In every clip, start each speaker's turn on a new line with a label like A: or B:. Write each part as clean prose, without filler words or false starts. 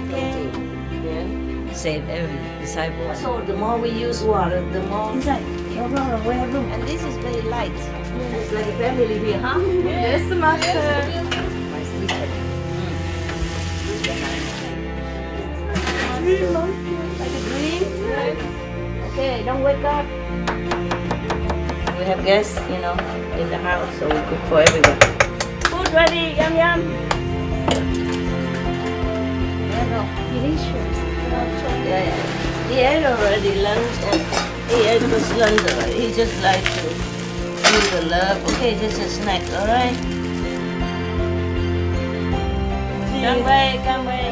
A: Okay. Yeah. Save every disciple. So the more we use water, the more. Inside. No problem. We have room. And this is very light. It's like a family here, huh?
B: Yes, Master.
A: My sister. Like a dream. Okay, don't wake up. We have guests, in the house, so we cook for everyone. Food ready, yum yum.
B: Delicious.
A: Yeah. He ate already lunch and he ate his lunch already. He just like to feel the love. Okay, just a snack, alright? Come away, come away.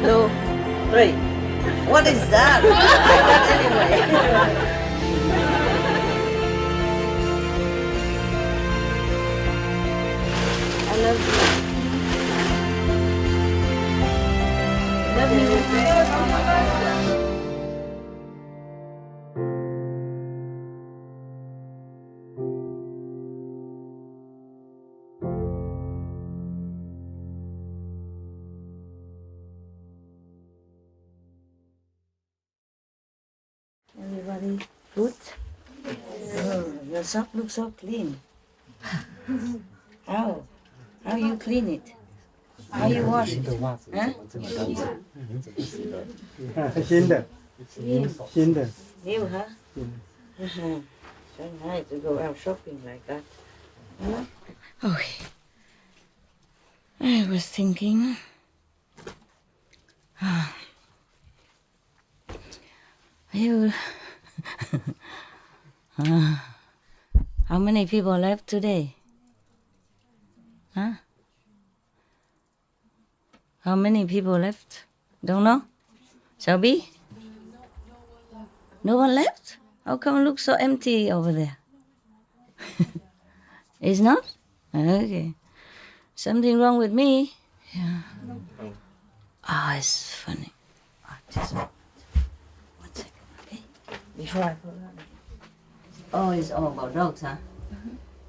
A: 2, 3. What is that? I got anyway. I love you. Love you. Everybody good? Oh, your sock looks so clean. How? How you clean it? How you wash it? Huh?
C: 新的
A: New, huh? So nice to go out shopping like that. Okay. I was thinking. You. How many people left today? Huh? How many people left? Don't know? Shelby? No one left? How come it looks so empty over there? It's not? Okay. Something wrong with me? Yeah. Ah, it's funny. Just one second, okay? Before I forget. Oh, it's all about dogs, huh?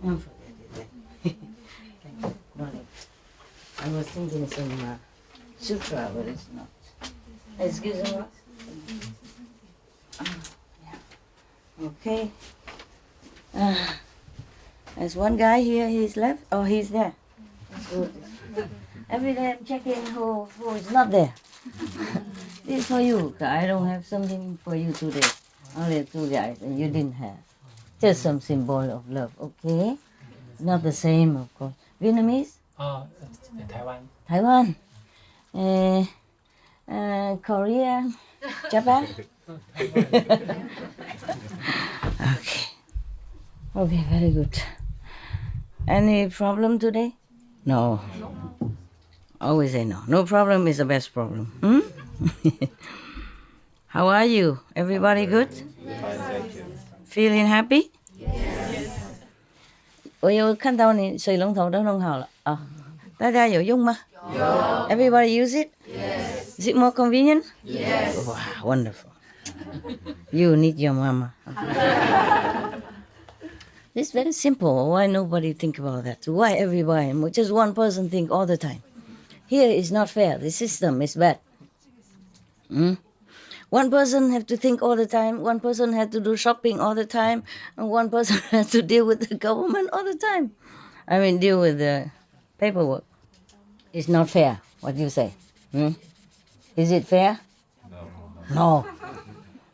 A: Don't forget it then. Thank you. Darling. I was thinking some sutra, but it's not. Excuse me. Yeah. Okay. There's one guy here, he's left. Oh, he's there. That's good. Every day I'm checking who is not there. This is for you. I don't have something for you today. Only 2 guys, and you didn't have. Just some symbol of love, okay? Not the same, of course. Vietnamese?
C: Taiwan.
A: Taiwan? Korea? Japan? Okay. Okay, very good. Any problem today? No. Always say no. No problem is the best problem. Hmm? How are you? Everybody good? Feeling happy? Yes. 我有看到你水龙头都弄好了啊，大家有用吗？有。Everybody use it? Yes. Is it more convenient? Yes. Wow, wonderful. You need your mama. It's very simple. Why nobody think about that? Why everybody? Just one person think all the time. Here is not fair. The system is bad. One person have to think all the time. One person had to do shopping all the time. And one person has to deal with the government all the time. I mean, deal with the paperwork. It's not fair, what you say. Is it fair? No.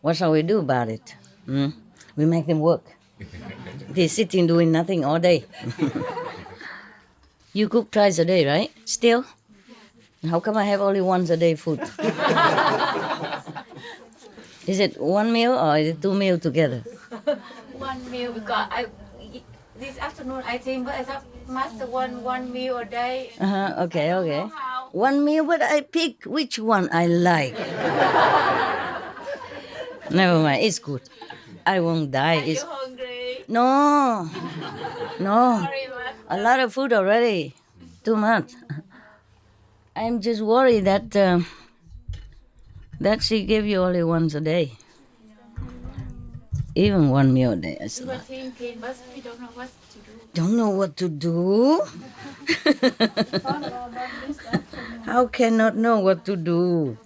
A: What shall we do about it? We make them work. They're sitting doing nothing all day. You cook twice a day, right? Still? How come I have only once a day food? Is it one meal or is it 2 meals together?
B: One meal because this afternoon I think, but I thought Master one meal a day.
A: Okay. One meal, but I pick which one I like. Never mind, it's good. I won't die.
B: Are you hungry?
A: No.
B: Sorry, Master.
A: A lot of food already. Too much. I'm just worried that she gave you only once a day. Even one meal a day is a
B: We were
A: lot.
B: thinking, but we don't know what to do.
A: Don't know what to do? How can not know what to do?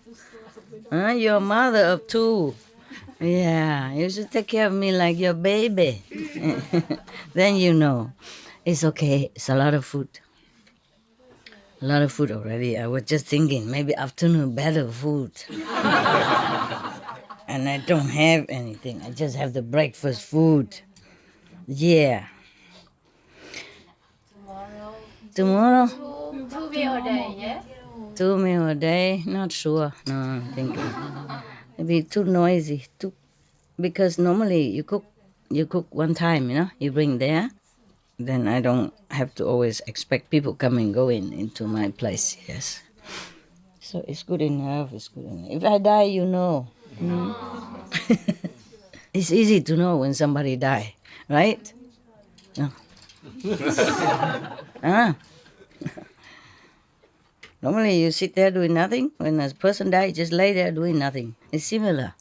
A: Huh? You're a mother of two. Yeah, you should take care of me like your baby. Then you know. It's okay. It's a lot of food. A lot of food already. I was just thinking maybe afternoon better food. And I don't have anything. I just have the breakfast food. Yeah. Tomorrow?
B: Two meal a day, yeah?
A: 2 meal a day? Not sure. No, I'm thinking. Maybe too noisy. Too because normally you cook one time, you bring there. Then I don't have to always expect people coming going into my place. Yes. So it's good enough. It's good enough. If I die, you know. Mm. It's easy to know when somebody die, right? No. Ah. Normally you sit there doing nothing. When a person dies, just lay there doing nothing. It's similar.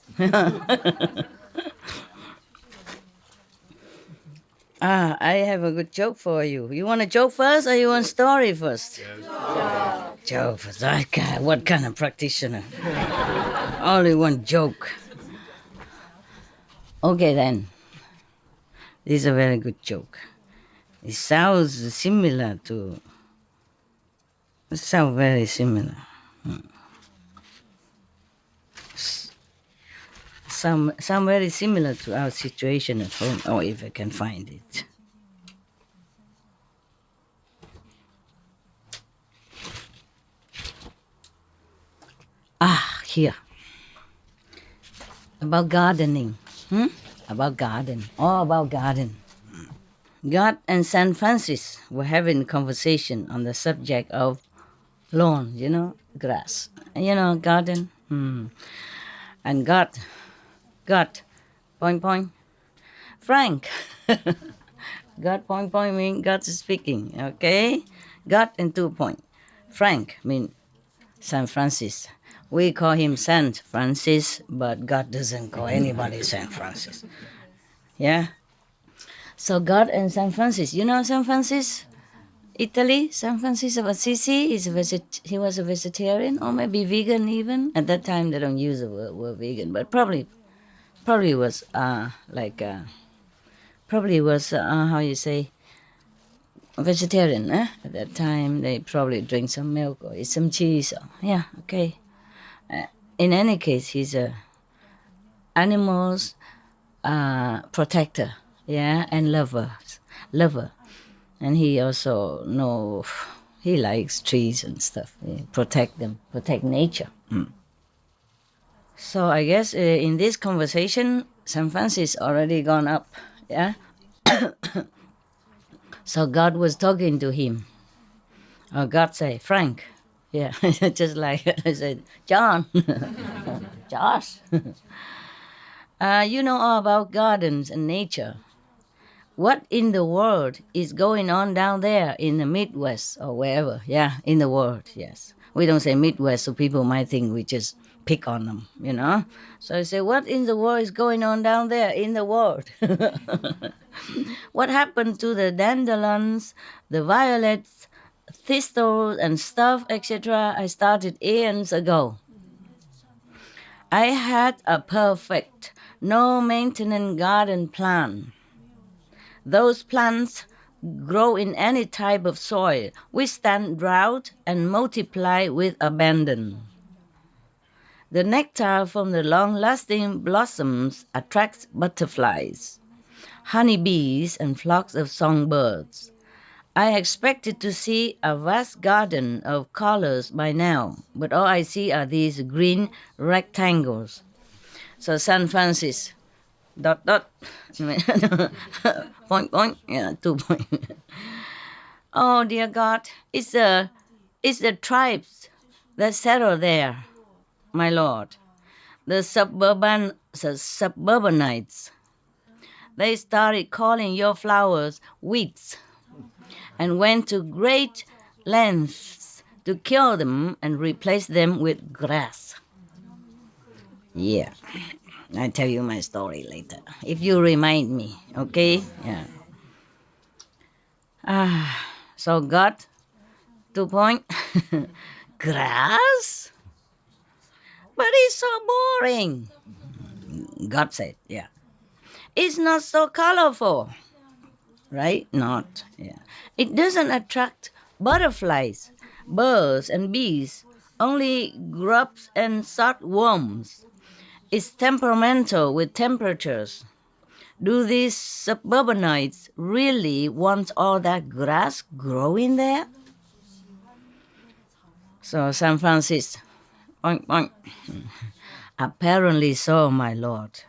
A: I have a good joke for you. You want a joke first or you want story first? Joke first. Okay, what kind of practitioner? Only one joke. Okay then. This is a very good joke. It sounds similar to... It sounds very similar. Some very similar to our situation at home, or if I can find it. Here. About gardening. About garden. All about garden. God and San Francis were having a conversation on the subject of lawn, grass. Garden. And God, point, Frank. God, point, mean God is speaking, okay? God and 2 point. Frank mean San Francis. We call him Saint Francis, but God doesn't call anybody Saint Francis. Yeah? So God and San Francis. You know San Francis? Italy, San Francis of Assisi, he was a vegetarian or maybe vegan even. At that time they don't use the word vegan, but probably was how you say, vegetarian. At that time they probably drink some milk or eat some cheese. Yeah, okay. In any case, he's a animals protector, yeah, and lover. And he also he likes trees and stuff. Protect them, protect nature. So I guess in this conversation, San Francis already gone up, yeah. So God was talking to him. God say, Frank, yeah, just like I said, John, Josh. You know all about gardens and nature. What in the world is going on down there in the Midwest or wherever? Yeah, in the world, yes. We don't say Midwest, so people might think we just pick on them. So I say, what in the world is going on down there in the world? What happened to the dandelions, the violets, thistles and stuff, etc.? I started eons ago. I had a perfect, no maintenance garden plan. Those plants grow in any type of soil, withstand drought, and multiply with abandon. The nectar from the long-lasting blossoms attracts butterflies, honeybees, and flocks of songbirds. I expected to see a vast garden of colors by now, but all I see are these green rectangles. So San Francis, ... point, yeah, 2 point. Oh dear God, it's the tribes that settle there, my Lord. The suburbanites. They started calling your flowers weeds and went to great lengths to kill them and replace them with grass. Yeah. I tell you my story later. If you remind me, okay? Yeah. So God, 2 point. Grass? But it's so boring. God said, yeah. It's not so colorful. Right? Not. Yeah. It doesn't attract butterflies, birds, and bees, only grubs and worms. It's temperamental with temperatures. Do these suburbanites really want all that grass growing there? So San Francisco, oink, oink. Apparently so, my lord.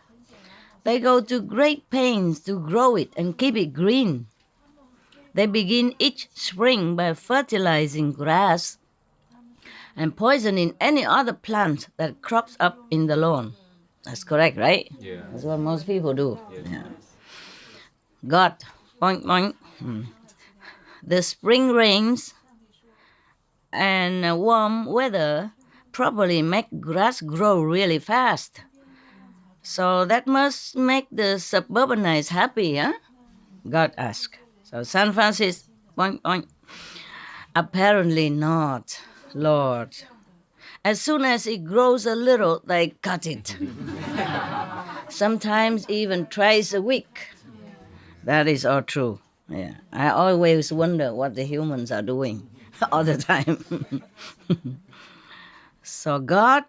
A: They go to great pains to grow it and keep it green. They begin each spring by fertilizing grass and poisoning any other plant that crops up in the lawn. That's correct, right?
D: Yeah.
A: That's what most people do.
D: Yes.
A: Yeah. God, boink, boink. The spring rains and warm weather probably make grass grow really fast. So that must make the suburbanites happy, huh? God asked. So San Francisco, boink, boink. Apparently not, Lord. As soon as it grows a little, they cut it. Sometimes even twice a week. That is all true. Yeah. I always wonder what the humans are doing all the time. So God,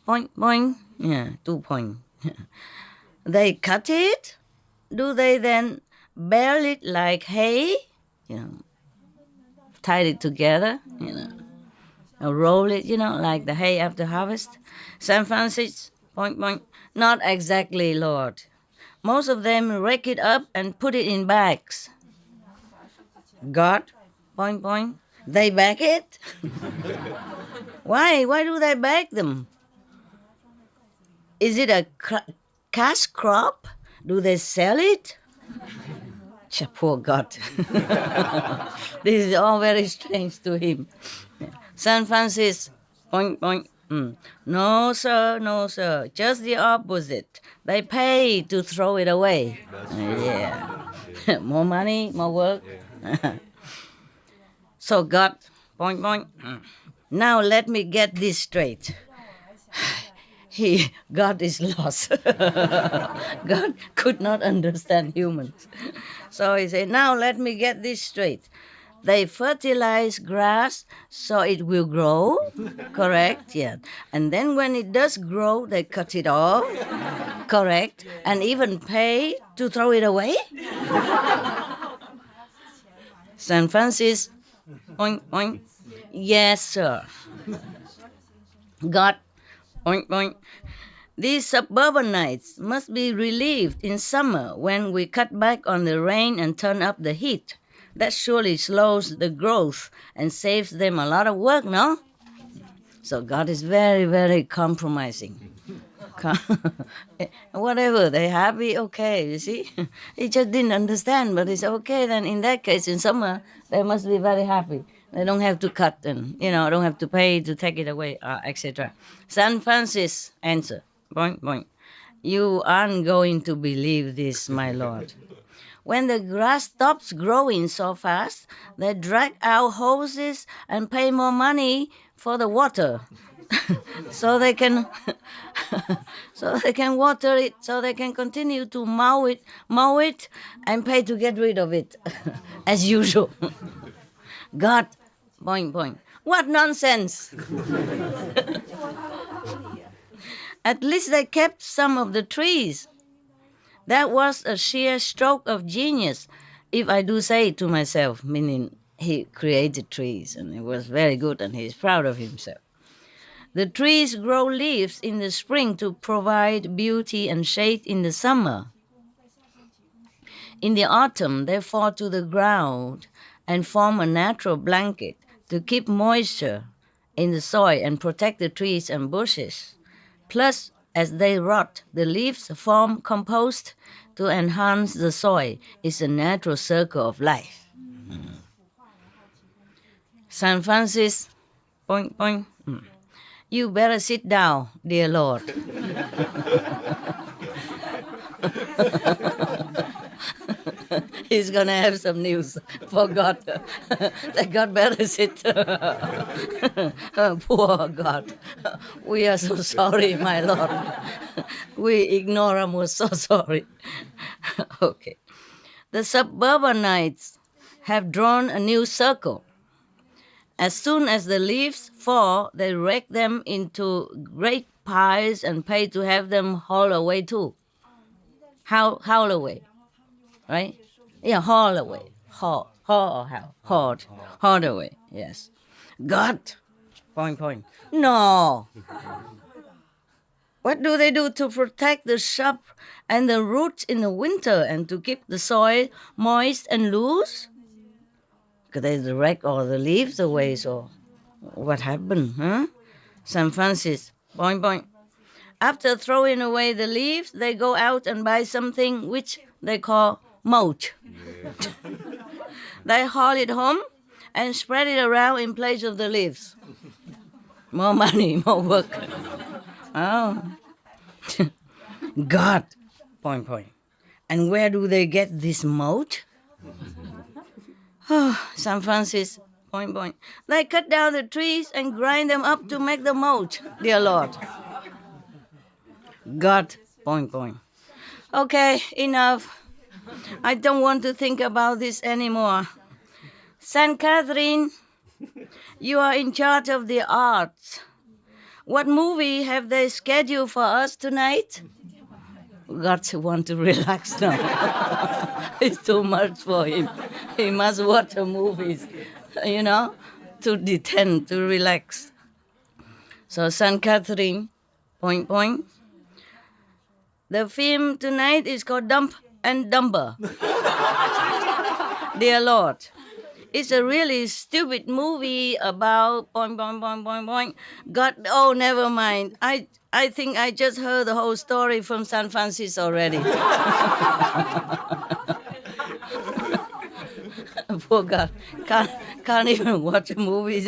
A: point, point, yeah, 2 point. They cut it. Do they then bale it like hay? You know, tie it together, or roll it, like the hay after harvest. San Francisco, point, point. Not exactly, Lord. Most of them rake it up and put it in bags. God, point, point. They bag it? Why? Why do they bag them? Is it a cash crop? Do they sell it? Poor God. This is all very strange to him. San Francisco, point, point. No, sir, no, sir. Just the opposite. They pay to throw it away. Yeah. More money, more work.
D: Yeah.
A: So God, point, point. Now let me get this straight. God is lost. God could not understand humans. So he said, now let me get this straight. They fertilize grass so it will grow, correct? Yeah. And then when it does grow, they cut it off, correct? And even pay to throw it away? San Francisco, oink, oink. Yes, sir. God, oink, oink. These suburbanites must be relieved in summer when we cut back on the rain and turn up the heat. That surely slows the growth and saves them a lot of work, no? So God is very, very compromising. Whatever, they're happy, okay, you see? He just didn't understand, but it's okay. Then in that case, in summer, they must be very happy. They don't have to cut and, don't have to pay to take it away, etc. San Francisco answer, boink, boink. You aren't going to believe this, my lord. When the grass stops growing so fast, they drag out hoses and pay more money for the water. so they can water it, so they can continue to mow it and pay to get rid of it as usual. God, boing, boing. What nonsense. At least they kept some of the trees. That was a sheer stroke of genius, if I do say it to myself, meaning he created trees and it was very good and he's proud of himself. The trees grow leaves in the spring to provide beauty and shade in the summer. In the autumn, they fall to the ground and form a natural blanket to keep moisture in the soil and protect the trees and bushes. Plus, as they rot, the leaves form compost to enhance the soil. It's a natural circle of life. San Francisco, point, point. You better sit down, dear Lord. He's gonna have some news for God. That God better sit. Poor God. We are so sorry, my Lord. We ignore him. We're so sorry. Okay. The suburbanites have drawn a new circle. As soon as the leaves fall, they rake them into great piles and pay to have them hauled away too. Haul away, right? Yeah, haul away. Haul or how? Hauled away, yes. God, point. No. What do they do to protect the shrub and the roots in the winter and to keep the soil moist and loose? Because they rake all the leaves away, so what happened, huh? St. Francis, point. After throwing away the leaves, they go out and buy something which they call mulch. They haul it home and spread it around in place of the leaves. More money, more work. Oh. God, point. And where do they get this mulch? Oh, St. Francis, point. They cut down the trees and grind them up to make the mulch, dear Lord. God, point. Okay, enough. I don't want to think about this anymore. Saint Catherine, you are in charge of the arts. What movie have they scheduled for us tonight? God want to relax now. It's too much for him. He must watch the movies, to detend, to relax. So Saint Catherine, point. The film tonight is called Dump and Dumber. Dear Lord, it's a really stupid movie about point. God, oh, never mind. I think I just heard the whole story from San Francisco already. Poor God, can't even watch movies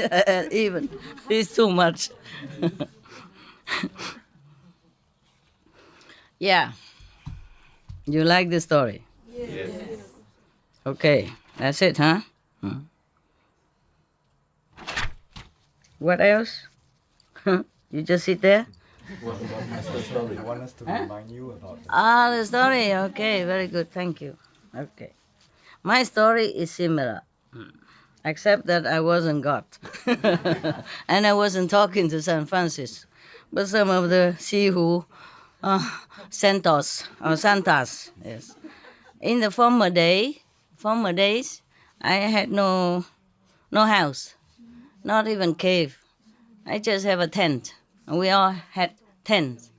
A: even. It's too much. Yeah. You like the story? Yes. Okay, that's it, huh? What else? You just sit there?
C: What's the story? I want us to remind you about it.
A: The story. Okay, very good. Thank you. Okay. My story is similar, except that I wasn't God. And I wasn't talking to St. Francis, but some of the Sihu Santos or Santas, yes. In the former days, I had no house, not even cave. I just have a tent. We all had tents.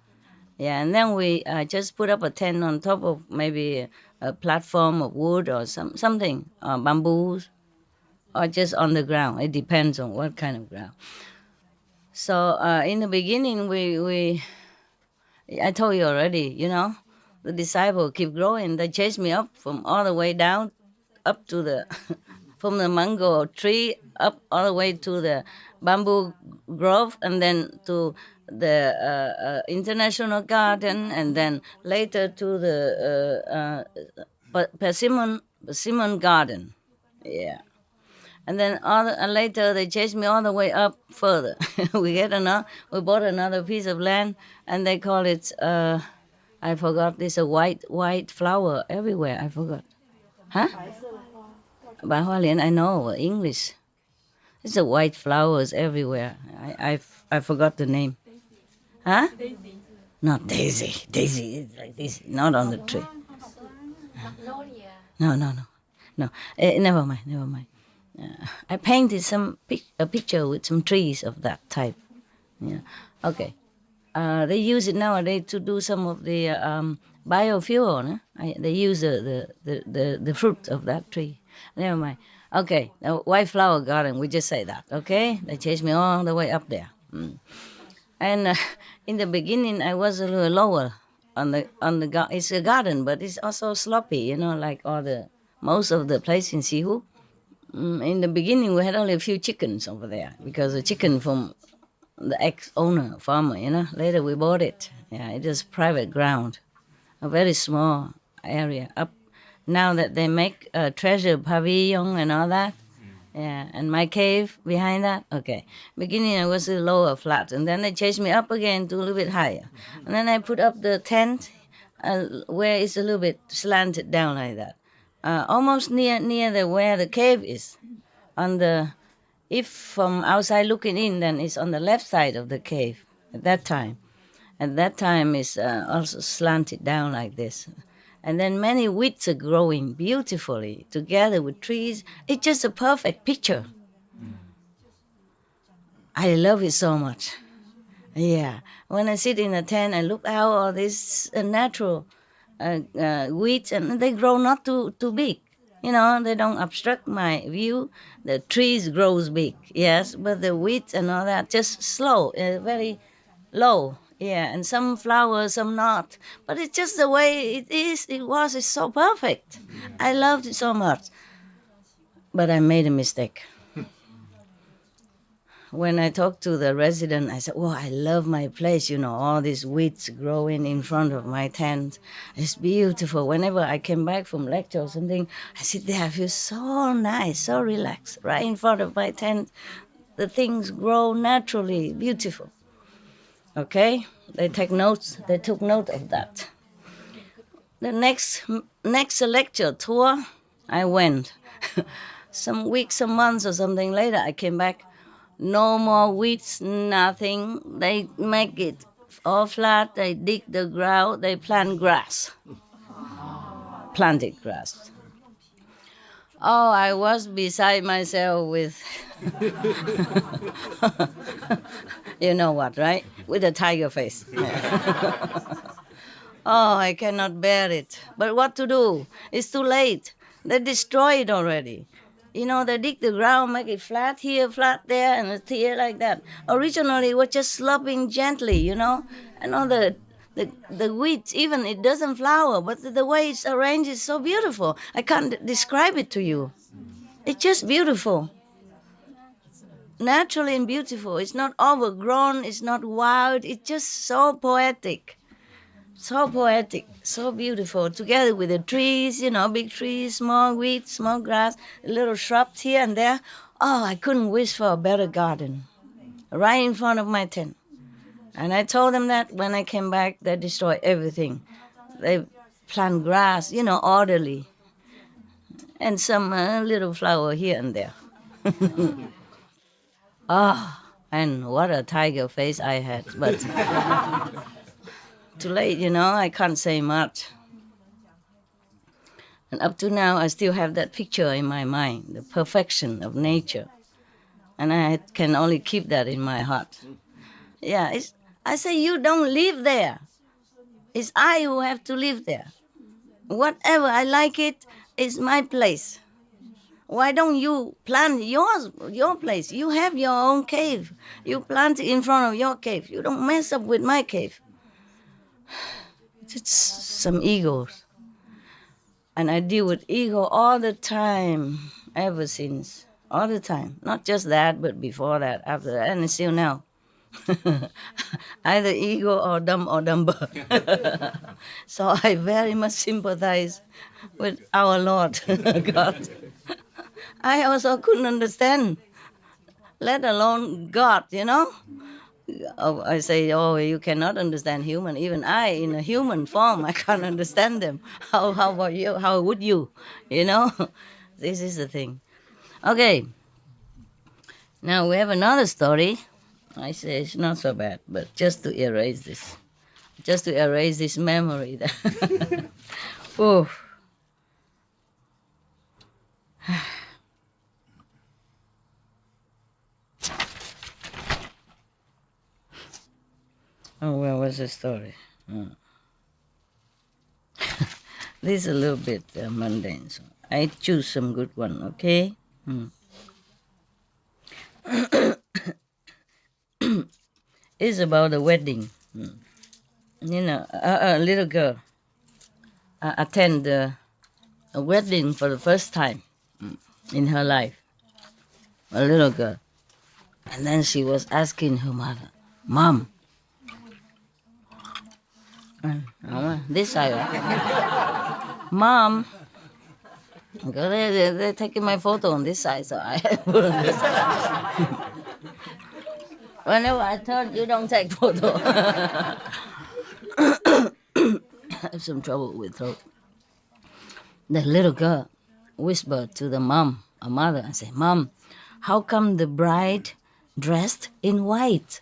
A: Yeah, and then we just put up a tent on top of maybe a platform of wood or something, bamboos, or just on the ground. It depends on what kind of ground. So in the beginning, I told you already, the disciple keep growing. They chased me up from all the way down, up to the, from the mango tree up all the way to the bamboo grove, and then to the International Garden, and then later to the Persimmon Garden. Yeah. And then later they chased me all the way up further. We bought another piece of land, and they call it, I forgot, there's a white flower everywhere. I forgot. Huh? Bai Hoa Lian, I know, English. It's a white flowers everywhere. I forgot the name. Huh? Daisy. Not Daisy. Daisy is like this, not on the tree. No. Never mind. I painted a picture with some trees of that type. Yeah. Okay. They use it nowadays to do some of the biofuel. No? They use the fruit of that tree. Never mind. Okay, the white flower garden. We just say that. Okay, they chased me all the way up there. And in the beginning, I was a little lower on the garden. It's a garden, but it's also sloppy. Like most of the place in Sihu. In the beginning, we had only a few chickens over there because the chicken from the ex-owner, farmer, Later we bought it. Yeah, it is private ground, a very small area. Up now that they make a treasure pavilion and all that. Yeah, and my cave behind that. Okay, beginning I was a lower flat, and then they changed me up again to a little bit higher, and then I put up the tent where it's a little bit slanted down like that, almost near the where the cave is. On the If from outside looking in, then it's on the left side of the cave. At that time, it's also slanted down like this. And then many weeds are growing beautifully together with trees. It's just a perfect picture. I love it so much. Yeah. When I sit in a tent, I look out all these natural weeds, and they grow not too big. They don't obstruct my view. The trees grows big, yes, but the weeds and all that just slow, very low. Yeah, and some flowers, some not. But it's just the way it is. It's so perfect. I loved it so much. But I made a mistake. When I talked to the resident, I said, I love my place, all these weeds growing in front of my tent. It's beautiful. Whenever I came back from lecture or something, I sit there, I feel so nice, so relaxed, right in front of my tent. The things grow naturally, beautiful. Okay? They took note of that. The next lecture tour, I went. Some weeks, some months or something later, I came back. No more weeds, nothing. They make it all flat. They dig the ground. They plant grass. Planted grass. Oh, I was beside myself with, you know what, right? With a tiger face. Oh, I cannot bear it. But what to do? It's too late. They destroy it already. They dig the ground, make it flat here, flat there, and it's here like that. Originally, it was just sloping gently, and all the weeds, even it doesn't flower, but the way it's arranged is so beautiful. I can't describe it to you. It's just beautiful. Naturally and beautiful. It's not overgrown, it's not wild, it's just so poetic. So poetic, so beautiful, together with the trees, big trees, small weeds, small grass, little shrubs here and there. Oh, I couldn't wish for a better garden, right in front of my tent. And I told them that when I came back, they destroyed everything. They plant grass, orderly, and some little flower here and there. And what a tiger face I had, but too late, I can't say much. And up to now, I still have that picture in my mind, the perfection of nature. And I can only keep that in my heart. Yeah, I say you don't live there. It's I who have to live there. Whatever, I like it, it's my place. Why don't you plant your place? You have your own cave. You plant it in front of your cave. You don't mess up with my cave. It's some egos. And I deal with ego all the time, ever since. All the time. Not just that, but before that, after that, and still now. Either ego or dumb or dumber. So I very much sympathize with our Lord God. I also couldn't understand, let alone God, I say, you cannot understand human. Even I, in a human form, I can't understand them. How about you? How would you? This is the thing. Okay. Now we have another story. I say it's not so bad, but just to erase this memory. Oh. Oh, where was the story? This is a little bit mundane, so I choose some good one, okay? It's about a wedding. A little girl attend a wedding for the first time in her life. A little girl. And then she was asking her mother, Mom, this side, right? Mom, because they're taking my photo on this side, so I put on this side. Whenever I turn, you don't take photo. I have some trouble with throat. The little girl whispered to the mom, a mother, and said, Mom, how come the bride dressed in white?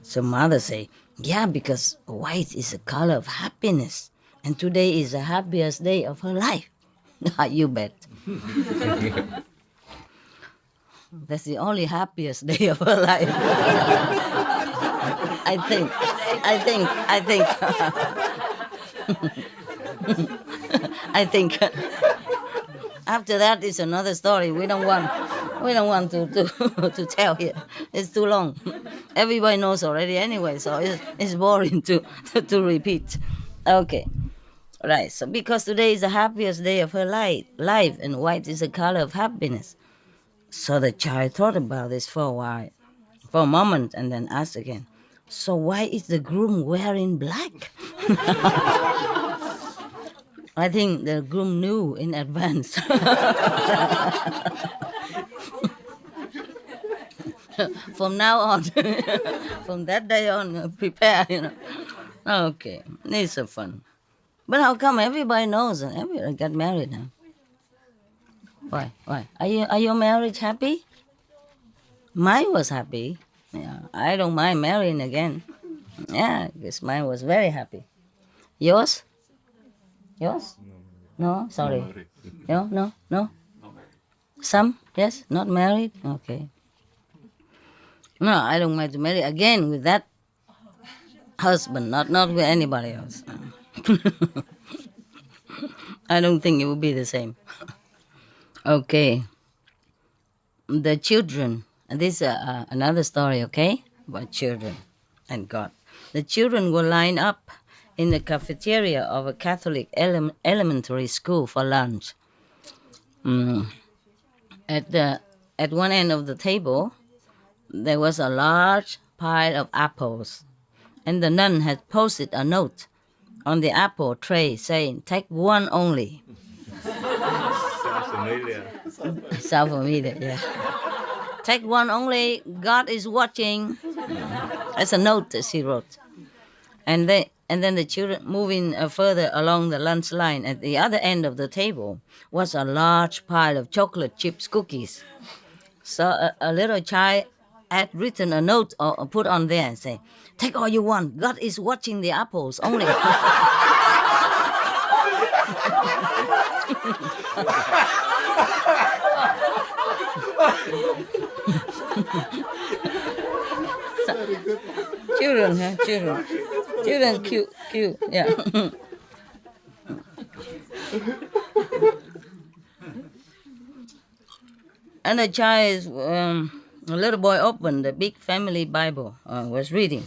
A: So mother say, yeah, because white is a color of happiness. And today is the happiest day of her life. You bet. That's the only happiest day of her life. I think. I think. After that is another story. We don't want to tell here. It's too long. Everybody knows already anyway, so it's boring to repeat. Okay. Right. So because today is the happiest day of her life, and white is the color of happiness. So the child thought about this for a while, for a moment, and then asked again, so why is the groom wearing black? I think the groom knew in advance. From now on, from that day on, prepare, Okay, it's so fun. But how come everybody knows? Everybody got married now. Why? Are your marriage happy? Mine was happy. Yeah, I don't mind marrying again. Yeah, because mine was very happy. Yours? Yours? No, sorry. No. Some? Yes, not married? Okay. No, I don't mind to marry again with that husband, not with anybody else. I don't think it will be the same. Okay. The children, and this is another story, okay, about children and God. The children were lined up in the cafeteria of a Catholic elementary school for lunch. At one end of the table, there was a large pile of apples, and the nun had posted a note on the apple tray saying, "Take one only." Sound familiar, yeah. Take one only, God is watching. That's a note that she wrote. And then the children moving further along the lunch line at the other end of the table was a large pile of chocolate chips cookies. So a little child had written a note or put on there and say, "Take all you want, God is watching the apples only." Children, huh? Children, cute, yeah. And the child, a little boy opened the big family Bible, was reading.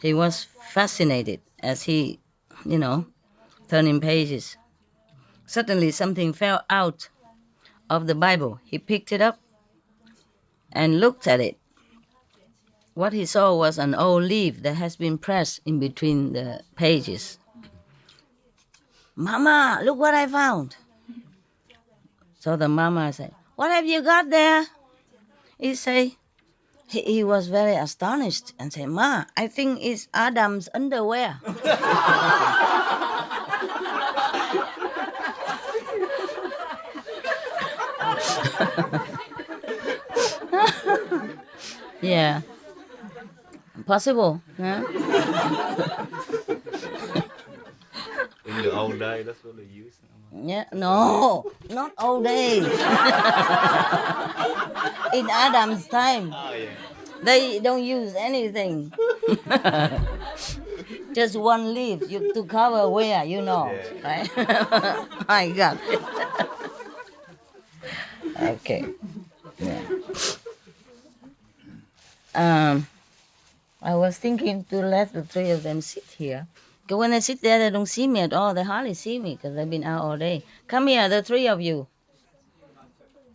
A: He was fascinated as he, turning pages. Suddenly something fell out of the Bible. He picked it up and looked at it. What he saw was an old leaf that has been pressed in between the pages. "Mama, look what I found." So the mama said, "What have you got there?" He was very astonished and said, "Ma, I think it's Adam's underwear." Yeah. Possible, huh?
C: In the old day, that's what they use.
A: Yeah, no, not all day. In Adam's time,
C: Oh, yeah.
A: they don't use anything. Just one leaf to cover where, right? My God. Okay. Yeah. I was thinking to let the three of them sit here. Because when they sit there, they don't see me at all. They hardly see me because they've been out all day. Come here, the three of you.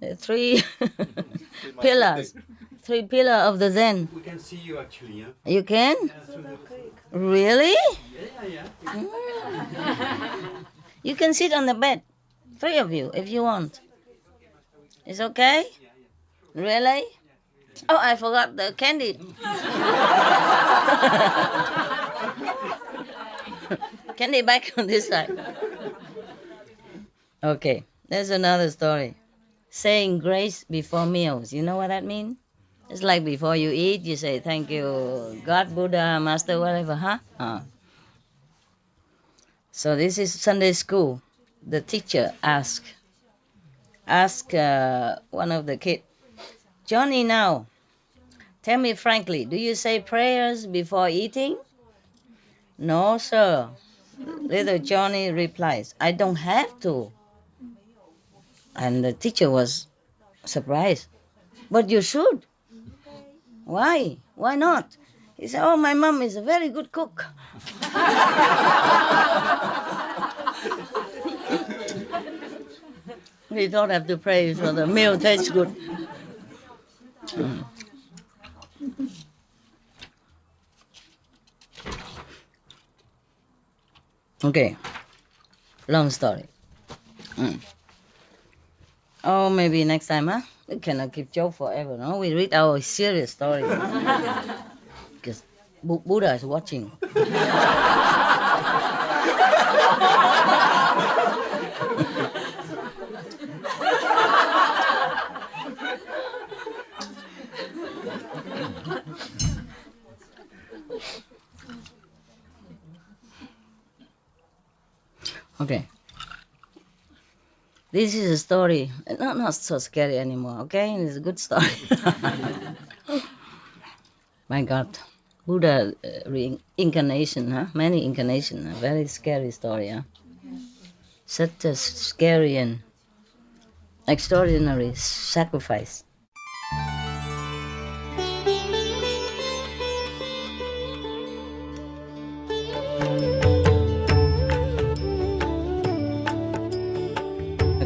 A: The three pillars. three pillar of the Zen.
D: We can see you actually, yeah?
A: You can?
D: Through the...
A: Really?
D: Yeah.
A: You can sit on the bed, three of you, if you want. It's okay? Really? Oh, I forgot the candy. Candy back on this side. Okay, there's another story. Saying grace before meals. You know what that means? It's like before you eat, you say thank you, God, Buddha, Master, whatever, huh? So this is Sunday school. The teacher asked one of the kids, Johnny, now, tell me frankly, do you say prayers before eating? No, sir. Little Johnny replies, I don't have to. And the teacher was surprised. But you should. Why? Why not? He said, oh, my mom is a very good cook. We don't have to pray so the meal tastes good. Okay, long story. Oh, maybe next time, huh? We cannot keep joke forever, no? We read our serious story. Because Buddha is watching. Okay. This is a story, not so scary anymore, okay? It's a good story. My God, Buddha reincarnation, huh? Many incarnation, a very scary story, huh? Such a scary and extraordinary sacrifice.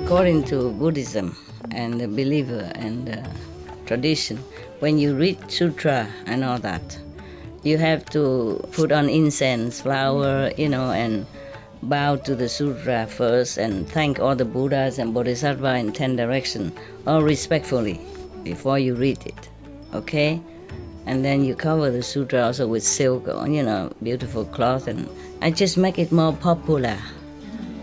A: According to Buddhism and the believer and the tradition, when you read sutra and all that, you have to put on incense, flower, and bow to the sutra first and thank all the Buddhas and Bodhisattvas in 10 directions, all respectfully, before you read it, okay? And then you cover the sutra also with silk, beautiful cloth, and I just make it more popular.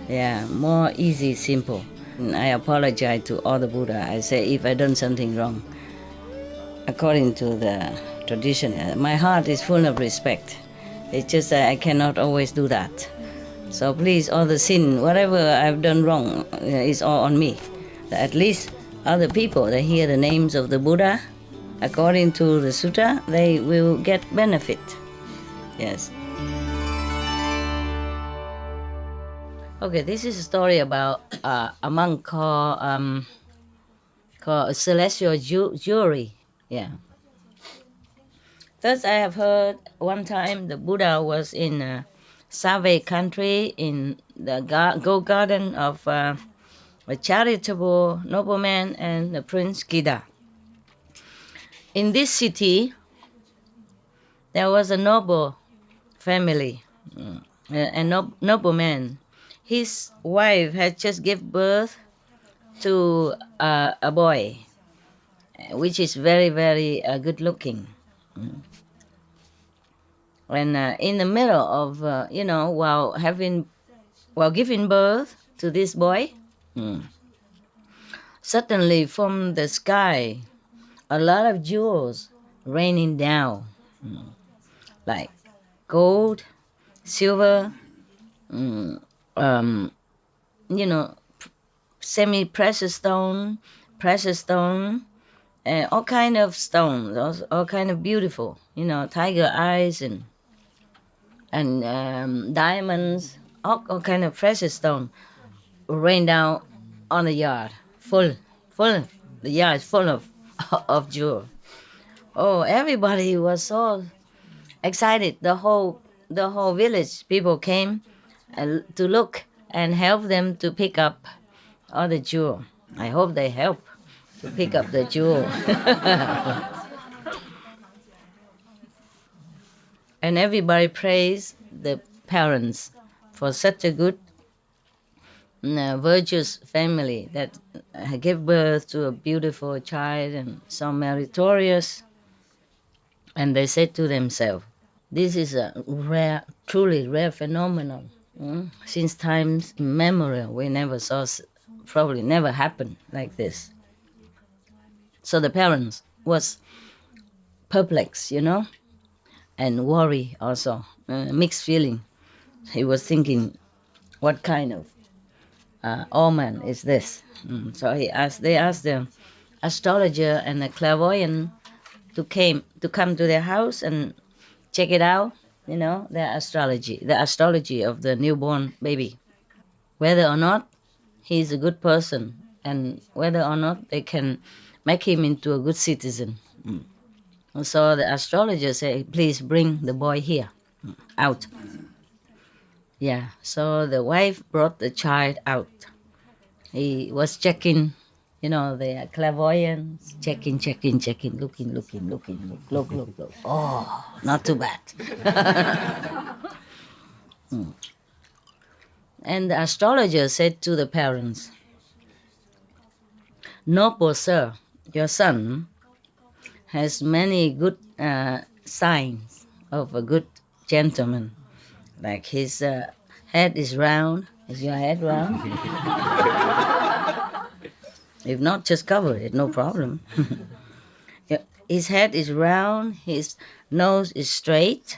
A: Yeah, more easy, simple. And I apologize to all the Buddha. I say if I done something wrong, according to the tradition, my heart is full of respect. It's just that I cannot always do that. So please, all the sin, whatever I've done wrong, is all on me. At least other people, they hear the names of the Buddha, according to the sutta, they will get benefit. Yes. Okay, this is a story about a monk called Celestial Jewelry. Yeah. First, I have heard one time the Buddha was in Save country in the garden of a charitable nobleman and the Prince Gida. In this city, there was a noble family, a nobleman. His wife had just given birth to a boy, which is very, very good looking. And in the middle of, while giving birth to this boy, suddenly from the sky, a lot of jewels raining down, like gold, silver, semi-precious stone, precious stone, all kind of stones, all kind of beautiful, tiger eyes and diamonds, all kind of precious stone rain down on the yard, full. The yard is full of jewel. Oh, everybody was so excited. The whole village people came to look and help them to pick up all the jewel. I hope they help to pick up the jewel. And everybody praised the parents for such a good, virtuous family that gave birth to a beautiful child and so meritorious. And they said to themselves, this is a rare, truly rare phenomenon. Since times immemorial, we never saw, probably never happened like this. So the parents was perplexed, and worry also, mixed feeling. He was thinking, what kind of omen is this? So they asked the astrologer and the clairvoyant to come to their house and check it out, the astrology of the newborn baby, whether or not he's a good person and whether or not they can make him into a good citizen. And so the astrologer said, please bring the boy here, out. Yeah, so the wife brought the child out. He was checking, the clairvoyance, checking, looking, look. Oh, not too bad. And the astrologer said to the parents, noble sir, your son has many good signs of a good gentleman. Like his head is round. Is your head round? If not, just cover it, no problem. Yeah, his head is round, his nose is straight.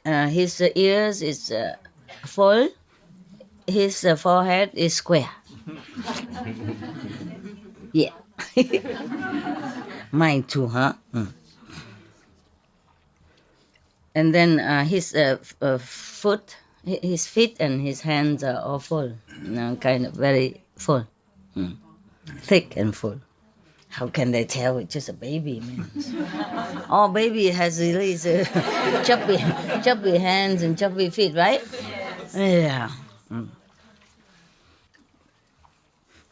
A: His ears is full. His forehead is square. Yeah. Mine too, huh? And then his foot, his feet and his hands are all full, kind of very full, thick and full. How can they tell it's just a baby, man? All baby has these chubby hands and chubby feet, right? Yeah.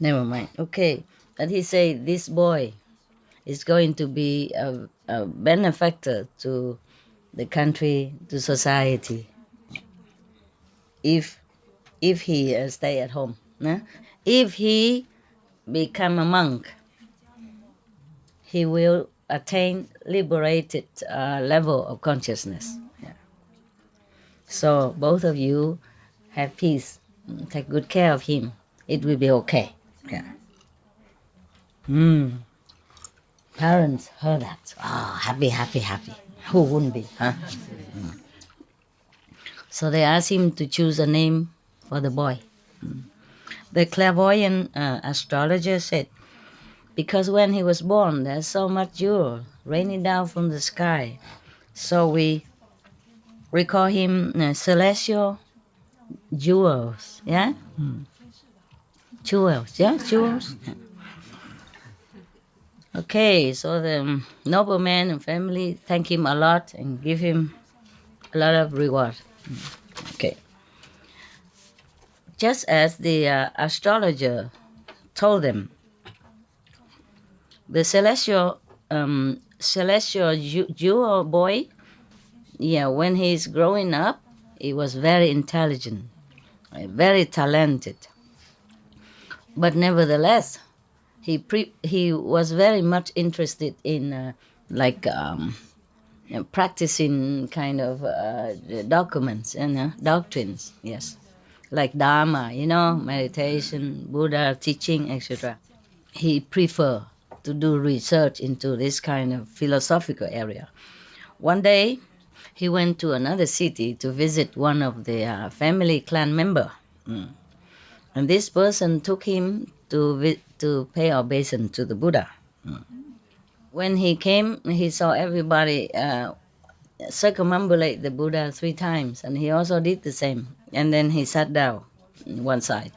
A: Never mind. Okay. But he said this boy is going to be a benefactor to the country, to society, if he stay at home. If he become a monk, he will attain liberated level of consciousness. Yeah. So both of you have peace. Take good care of him. It will be okay. Yeah. Parents heard that. Oh, happy. Who wouldn't be, huh? So they asked him to choose a name for the boy. The clairvoyant astrologer said, because when he was born, there's so much jewel raining down from the sky. So we call him celestial jewels. Yeah? Jewels. Yeah, jewels. Yeah. Okay, so the nobleman and family thank him a lot and give him a lot of reward. Okay. Just as the astrologer told them, the celestial jewel boy, when he's growing up, he was very intelligent, very talented. But nevertheless, he was very much interested in practicing kind of documents and doctrines, yes, like Dharma, meditation, Buddha teaching, etc. He preferred to do research into this kind of philosophical area. One day, he went to another city to visit one of the family clan member. And this person took him to pay obeisance to the Buddha. When he came, he saw everybody circumambulate the Buddha 3 times, and he also did the same. And then he sat down on one side.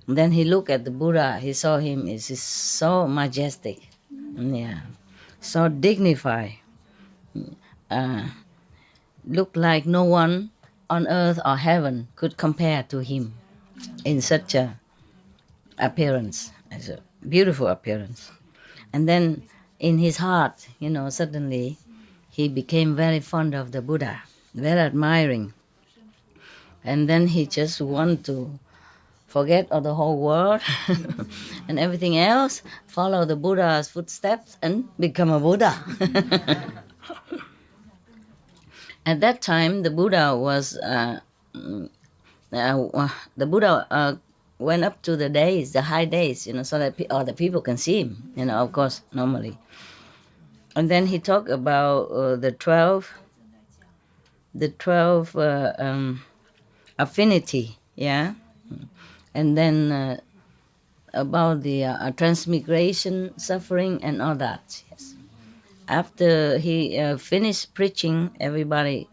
A: And then he looked at the Buddha. He saw him. He's so majestic, so dignified. Looked like no one on earth or heaven could compare to him in such a appearance, as a beautiful appearance. And then in his heart, suddenly he became very fond of the Buddha, very admiring. And then he just want to forget of the whole world and everything else, follow the Buddha's footsteps and become a Buddha. At that time, the Buddha was the Buddha went up to the days, the high days, so that other people can see him, of course, normally. And then he talked about the 12 affinity, yeah, and then about the transmigration, suffering, and all that. Yes. After he finished preaching, everybody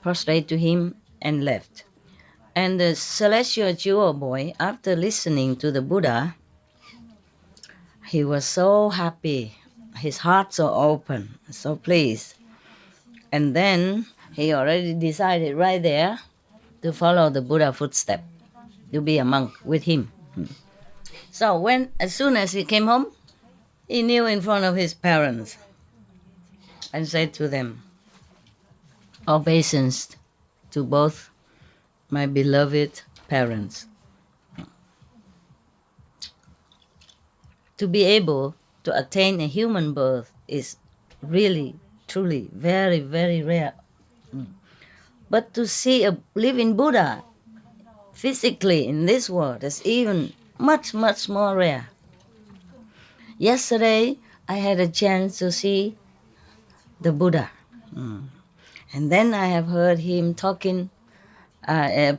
A: prostrate to him and left. And the celestial jewel boy, after listening to the Buddha, he was so happy, his heart so open, so pleased. And then he already decided right there to follow the Buddha footstep, to be a monk with him. So as soon as he came home, he kneeled in front of his parents and said to them, "Obeisance to both my beloved parents. To be able to attain a human birth is really, truly, very, very rare. But to see a living Buddha physically in this world is even much, much more rare. Yesterday, I had a chance to see the Buddha. And then I have heard him talking,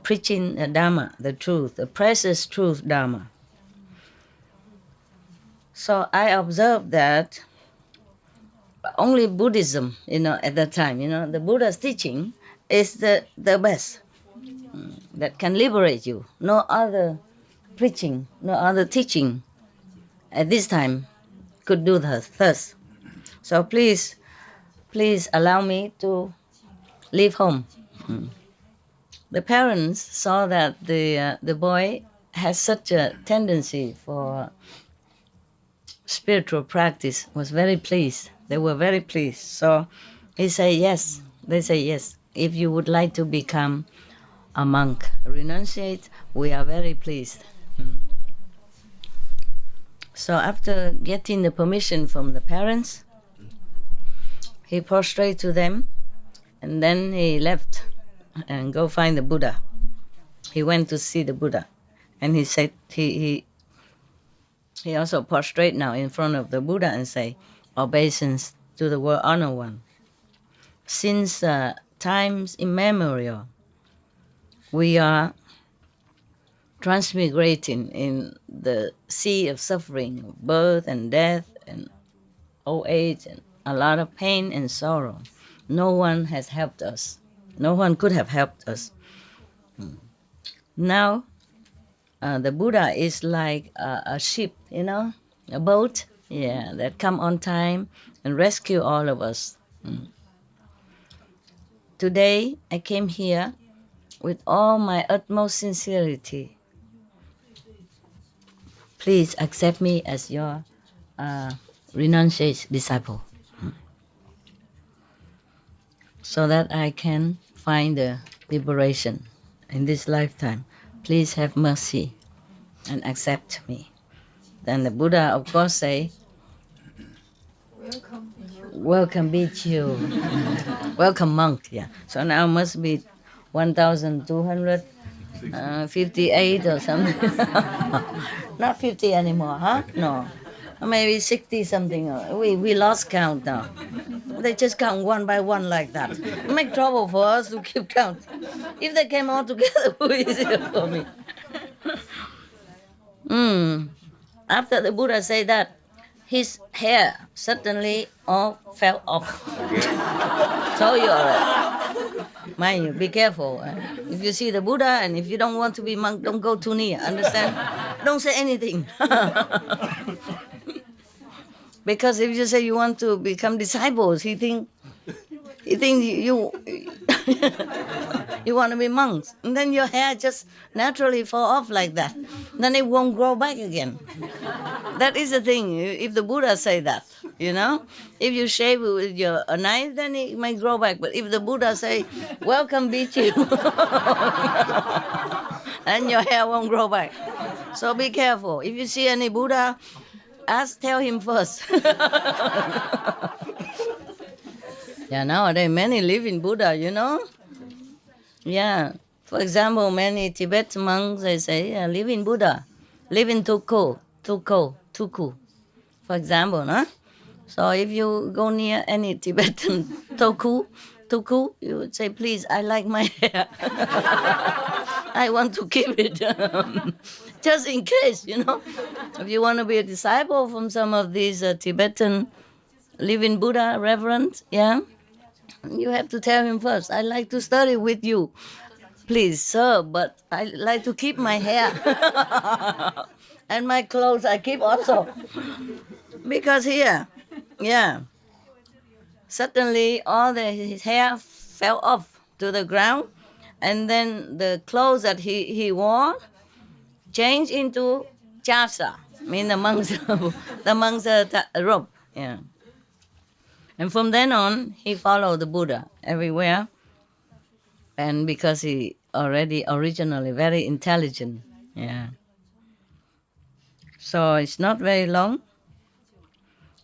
A: preaching Dharma, the truth, the precious truth Dharma. So I observed that only Buddhism, at that time, the Buddha's teaching is the best that can liberate you. No other preaching, no other teaching at this time could do thus. So please allow me to leave home. The parents saw that the boy has such a tendency for spiritual practice, was very pleased. They were very pleased. So he say yes. They say yes. If you would like to become a monk, renunciate, we are very pleased. So after getting the permission from the parents, he prostrated to them, and then he left and go find the Buddha. He went to see the Buddha, and he said he also prostrate now in front of the Buddha and say, "Obeisance to the World Honor One. Since times immemorial, we are transmigrating in the sea of suffering, birth and death and old age and a lot of pain and sorrow. No one has helped us. No one could have helped us. Now, the Buddha is like a ship, a boat, that come on time and rescue all of us. Today, I came here with all my utmost sincerity. Please accept me as your renunciate disciple, so that I can find the liberation in this lifetime. Please have mercy and accept me." Then the Buddha, of course, say, "Welcome, Bhikkhu." Welcome, monk. Yeah. So now must be 1,258 or something. Not 50 anymore, huh? No. Maybe 60 something. We lost count now. They just count one by one like that. Make trouble for us to keep count. If they came all together, it would be easier for me. After the Buddha said that, his hair suddenly all fell off. Told you already. Mind you, be careful. If you see the Buddha and if you don't want to be monk, don't go too near. Understand? Don't say anything. Because if you say you want to become disciples, he think you You want to be monks. And then your hair just naturally fall off like that. Then it won't grow back again. That is the thing. If the Buddha say that, you know, if you shave it with a knife, then it might grow back. But if the Buddha say, "Welcome, Bichu," and your hair won't grow back. So be careful. If you see any Buddha, tell him first. Yeah, nowadays many live in Buddha, you know. Yeah. For example, many Tibetan monks, they say, yeah, live in Buddha, live in Tuku. For example, no? So if you go near any Tibetan Tuku, you would say, please, I like my hair. I want to keep it. Just in case, you know. If you want to be a disciple from some of these Tibetan living Buddha reverend, yeah, you have to tell him first, I like to study with you. Please, sir, but I like to keep my hair. And my clothes I keep also. Because here, yeah, suddenly his hair fell off to the ground, and then the clothes that he wore changed into chasa, mean the monk's robe. Yeah. And from then on, he followed the Buddha everywhere. And because he originally very intelligent, yeah. So it's not very long.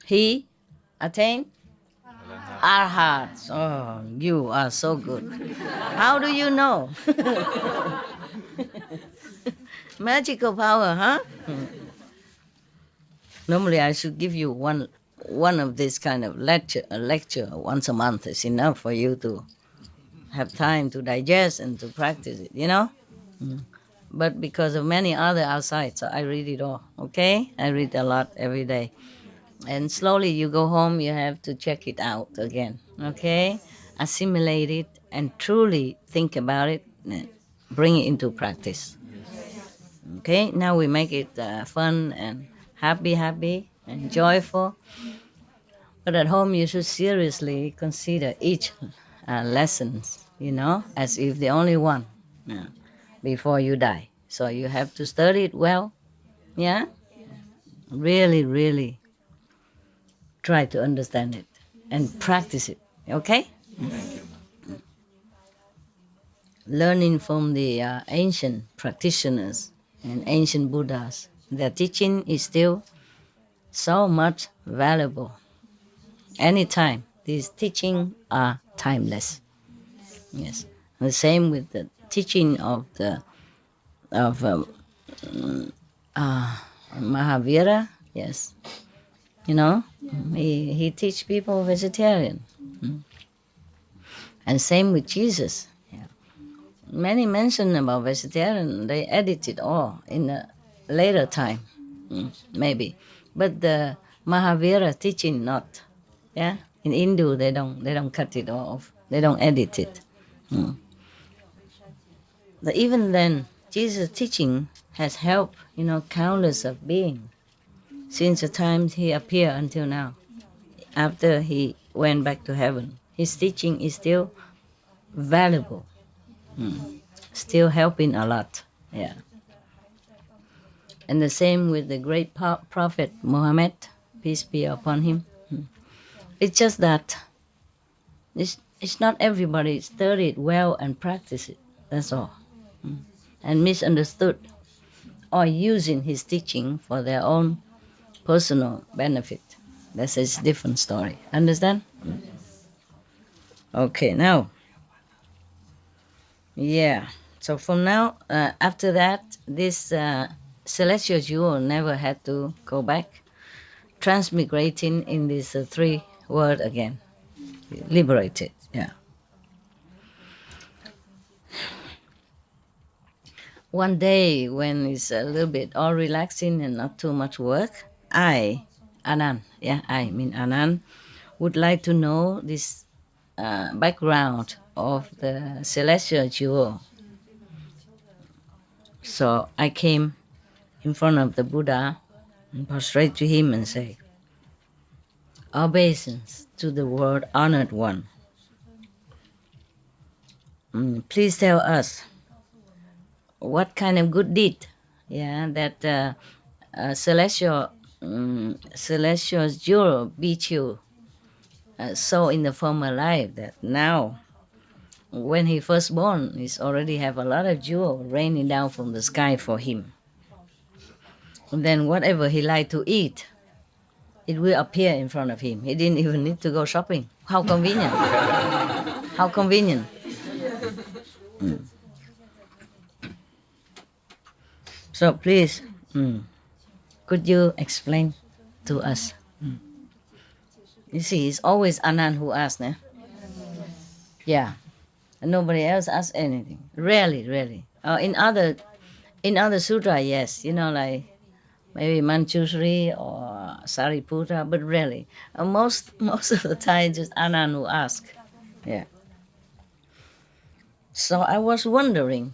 A: He attained Arhat. Oh, you are so good. How do you know? Magical power, huh? Normally, I should give you one of this kind of lecture. A lecture once a month is enough for you to have time to digest and to practice it, you know? But because of many other outside, so I read it all, okay? I read a lot every day. And slowly you go home, you have to check it out again, okay? Assimilate it and truly think about it and bring it into practice. Okay, now we make it fun and happy and joyful. But at home, you should seriously consider each lesson, you know, as if the only one before you die. So you have to study it well, yeah? Really, really try to understand it and practice it, okay? Learning from the ancient practitioners and ancient Buddhas, their teaching is still so much valuable. Anytime, these teachings are timeless. Yes, the same with the teaching of Mahavira. Yes, you know, he teach people vegetarian, and same with Jesus. Yeah. Many mention about vegetarian. They edit it all in a later time, maybe, but the Mahavira teaching not. Yeah, in Hindu they don't cut it off. They don't edit it. But even then, Jesus' teaching has helped, you know, countless of beings since the time he appeared until now. After he went back to heaven, his teaching is still valuable, still helping a lot. Yeah. And the same with the great prophet Muhammad, peace be upon him. It's just that it's not everybody studied well and practice it. That's all. And misunderstood or using his teaching for their own personal benefit. That's a different story. Understand? Okay, now. Yeah. So from now, after that, this celestial jewel never had to go back, transmigrating in this three word again. Liberated. Yeah. One day when it's a little bit all relaxing and not too much work, Anand, would like to know this background of the celestial jewel. So I came in front of the Buddha and prostrate to him and say, obeisance to the world honored one. please tell us what kind of good deed, that celestial jewel Bichu saw in the former life, that now when he first born, he's already have a lot of jewel raining down from the sky for him. And then whatever he like to eat, it will appear in front of him. He didn't even need to go shopping. How convenient. How convenient. So please, could you explain to us? You see, it's always Anand who asks, né? Yeah. And nobody else asks anything. Rarely. In other sutra, yes, like maybe Manjushri or Sariputta, but rarely. Most of the time, just Anand who ask. Yeah. So I was wondering.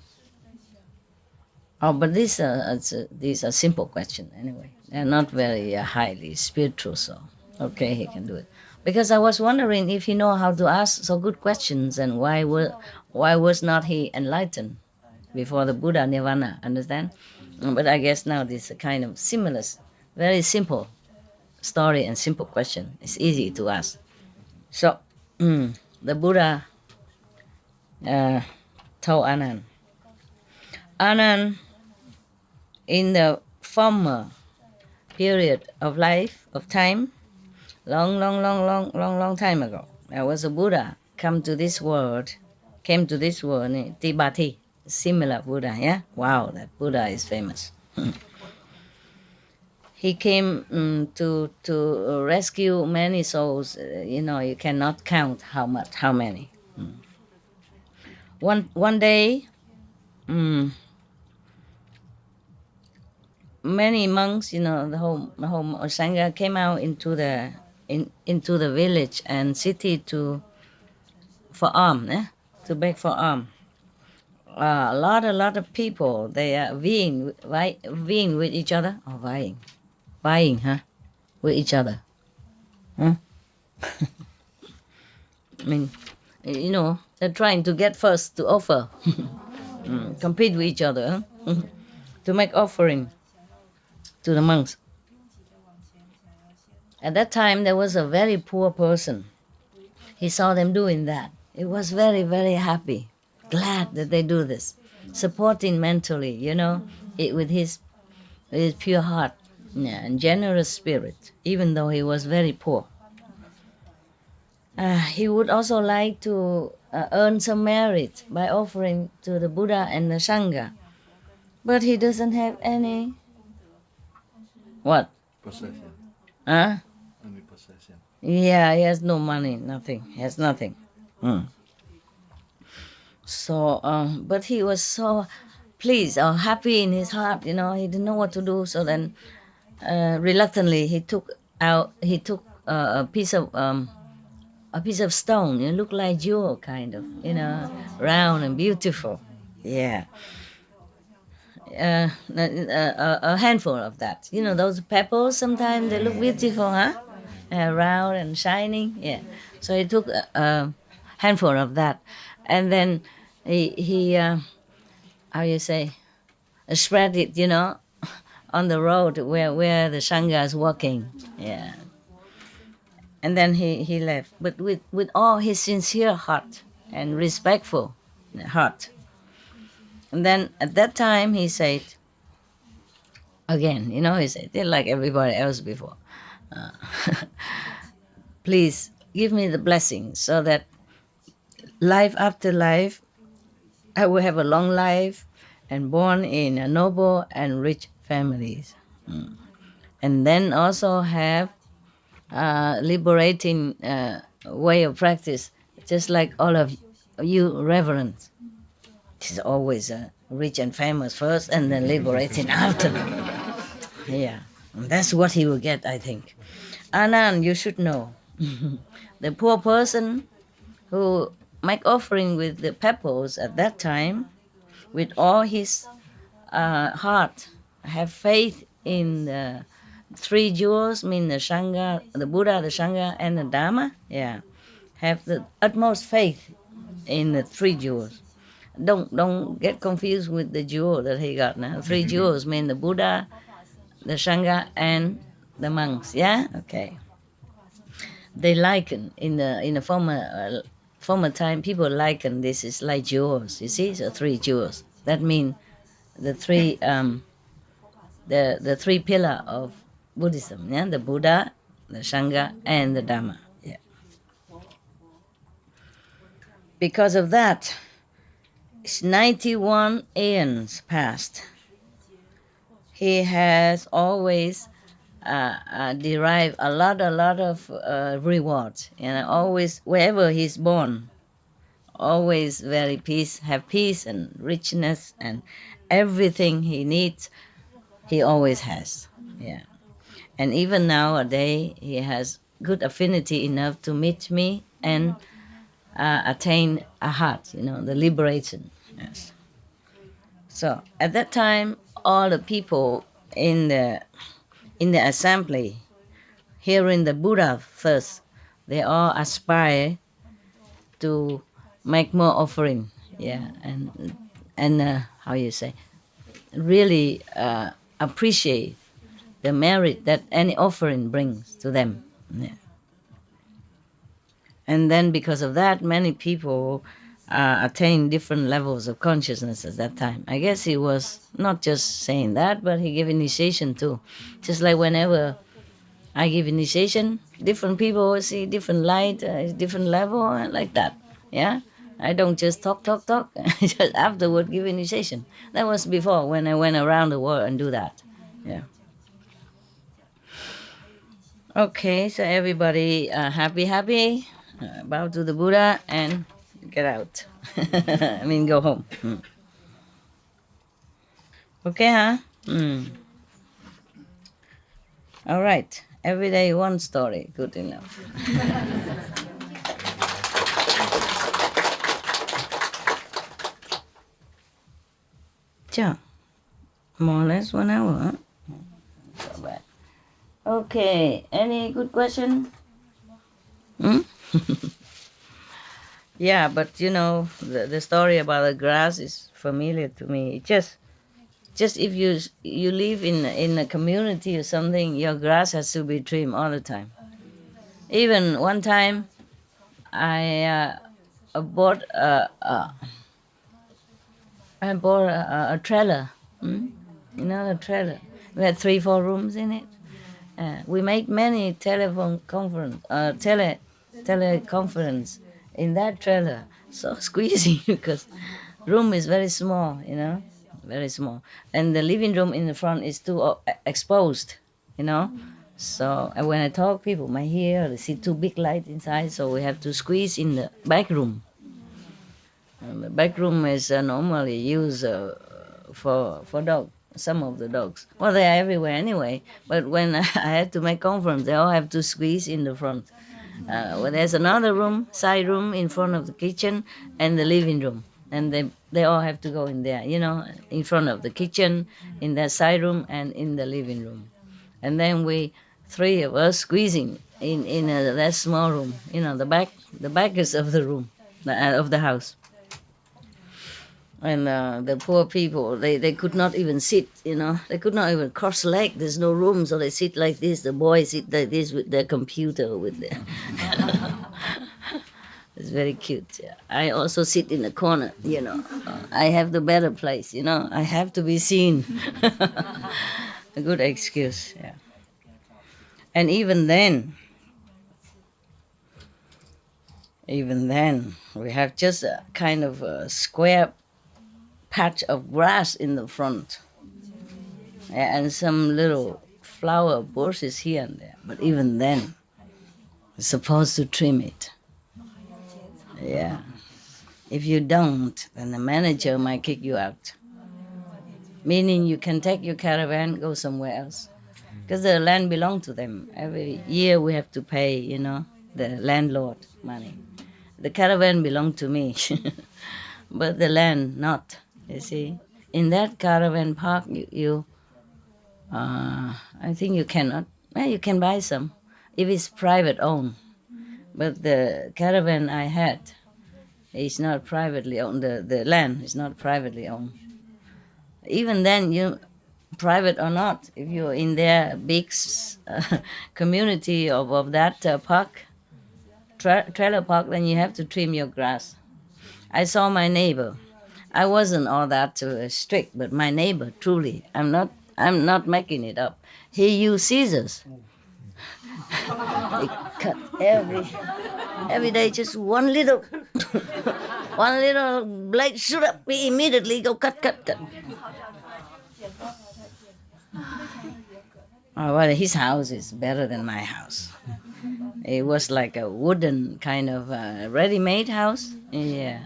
A: Oh, but these are simple questions anyway. They're not very highly spiritual, so okay, he can do it. Because I was wondering if he know how to ask so good questions, and why was not he enlightened before the Buddha Nirvana? Understand? But I guess now this is a kind of similar, very simple story and simple question. It's easy to ask. So the Buddha told Anand, in the former period of life, of time, long time ago, there was a Buddha came to this world, Tibati, similar Buddha, yeah? Wow, that Buddha is famous. He came to rescue many souls. You cannot count how many. One day, many monks, the whole sangha came out into the village and city for alms, to beg for alms. A lot of people, they are vying with each other, or vying, with each other, huh? I mean, they're trying to get first to offer, compete with each other, to make offering to the monks. At that time, there was a very poor person. He saw them doing that. He was very, very happy, glad that they do this, supporting mentally, with his pure heart, and generous spirit, even though he was very poor. He would also like to earn some merit by offering to the Buddha and the Sangha, but he doesn't have any. What?
C: Possession.
A: Huh?
C: Only possession.
A: Yeah, he has no money, nothing. He has nothing. So, but he was so pleased or happy in his heart, he didn't know what to do. So then, reluctantly, he took a piece of stone. It looked like jewel, kind of, round and beautiful. Yeah. A handful of that. Those pebbles, sometimes they look beautiful, huh? Round and shining. Yeah. So he took a handful of that, and then he how you say, spread it, on the road where the Sangha is walking. Yeah. And then he left, but with all his sincere heart and respectful heart. And then at that time he said, again, he said, like everybody else before, please give me the blessing so that life after life I will have a long life and born in a noble and rich families. And then also have liberating way of practice, just like all of you reverends. It is always rich and famous first, and then liberating after. Yeah, and that's what he will get, I think. Anand, you should know, the poor person who make offering with the pebbles at that time, with all his heart, have faith in the three jewels, mean the Sangha, the Buddha, the Sangha, and the Dharma. Yeah, have the utmost faith in the three jewels. don't get confused with the jewel that he got now. 3 jewels mean the Buddha, the Sangha, and the monks. Yeah, okay. They liken in the former time. People liken this is like jewels. You see, so 3 jewels. That means the three the 3 pillar of Buddhism. Yeah, the Buddha, the Sangha, and the Dhamma. Yeah. Because of that, it's 91 aeons past. He has always derived a lot of rewards, and always wherever he's born, always very have peace and richness, and everything he needs, he always has. Yeah, and even nowadays, he has good affinity enough to meet me and attain a heart. The liberation. Yes. So at that time, all the people in the assembly hearing the Buddha first, they all aspire to make more offering. Yeah, and how you say, really appreciate the merit that any offering brings to them. Yeah. And then because of that, many people attain different levels of consciousness at that time. I guess he was not just saying that, but he gave initiation too. Just like whenever I give initiation, different people see different light, different level, like that. Yeah, I don't just talk. Just afterward give initiation. That was before when I went around the world and do that. Yeah. Okay, so everybody happy, bow to the Buddha and get out. I mean, go home. Okay, huh? All right. Every day one story. Good enough. Sure. More or less 1 hour, huh? So bad. Okay. Any good question? Yeah, but the story about the grass is familiar to me. Just if you live in a community or something, your grass has to be trimmed all the time. Even one time, I bought a trailer. A trailer. We had 3-4 rooms in it. We made many teleconference in that trailer. So squeezy because room is very small, very small, and the living room in the front is too exposed, So when I talk, people might hear. They see 2 big lights inside, so we have to squeeze in the back room. The back room is normally used for dog. Some of the dogs. Well, they are everywhere anyway. But when I had to make conference, they all have to squeeze in the front. Well, there's another room, side room in front of the kitchen, and the living room, and they all have to go in there. In front of the kitchen, in that side room, and in the living room, and then we 3 of us squeezing in that small room. The back is of the room, of the house. And the poor people, they could not even sit, They could not even cross leg. There's no room, so they sit like this. The boys sit like this with their computer, with their... It's very cute. Yeah. I also sit in the corner, I have the better place, I have to be seen. A good excuse, yeah. And even then, we have just a kind of a square patch of grass in the front, and some little flower bushes here and there. But even then, we're supposed to trim it. Yeah. If you don't, then the manager might kick you out. Meaning you can take your caravan, go somewhere else. Because the land belongs to them. Every year we have to pay, the landlord money. The caravan belongs to me, but the land not. You see, in that caravan park, I think you cannot. Well, you can buy some if it's private owned. But the caravan I had, It's not privately owned. The land is not privately owned. Even then, you private or not, if you're in their big community of that park, trailer park, then you have to trim your grass. I saw my neighbor. I wasn't all that strict, but my neighbor, truly, I'm not making it up. He used scissors. He cut every day, just one little one little blade shoot up. He immediately go cut. Oh, well, his house is better than my house. It was like a wooden kind of ready-made house. Yeah,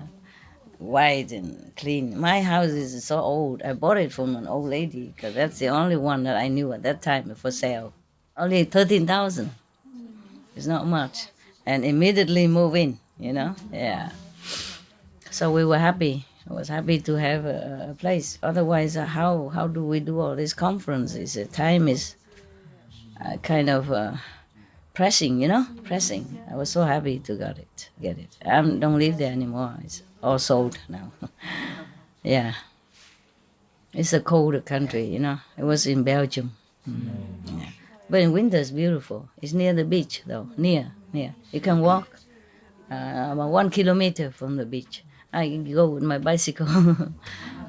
A: white and clean. My house is so old. I bought it from an old lady because that's the only one that I knew at that time for sale. Only 13,000. It's not much. And immediately move in, Yeah. So we were happy. I was happy to have a place. Otherwise, how do we do all these conferences? The time is kind of pressing, pressing. I was so happy to get it. I don't live there anymore. It's all sold now. Yeah. It's a colder country, It was in Belgium. Yeah. But in winter it's beautiful. It's near the beach, though. Near. You can walk about 1 kilometer from the beach. I go with my bicycle.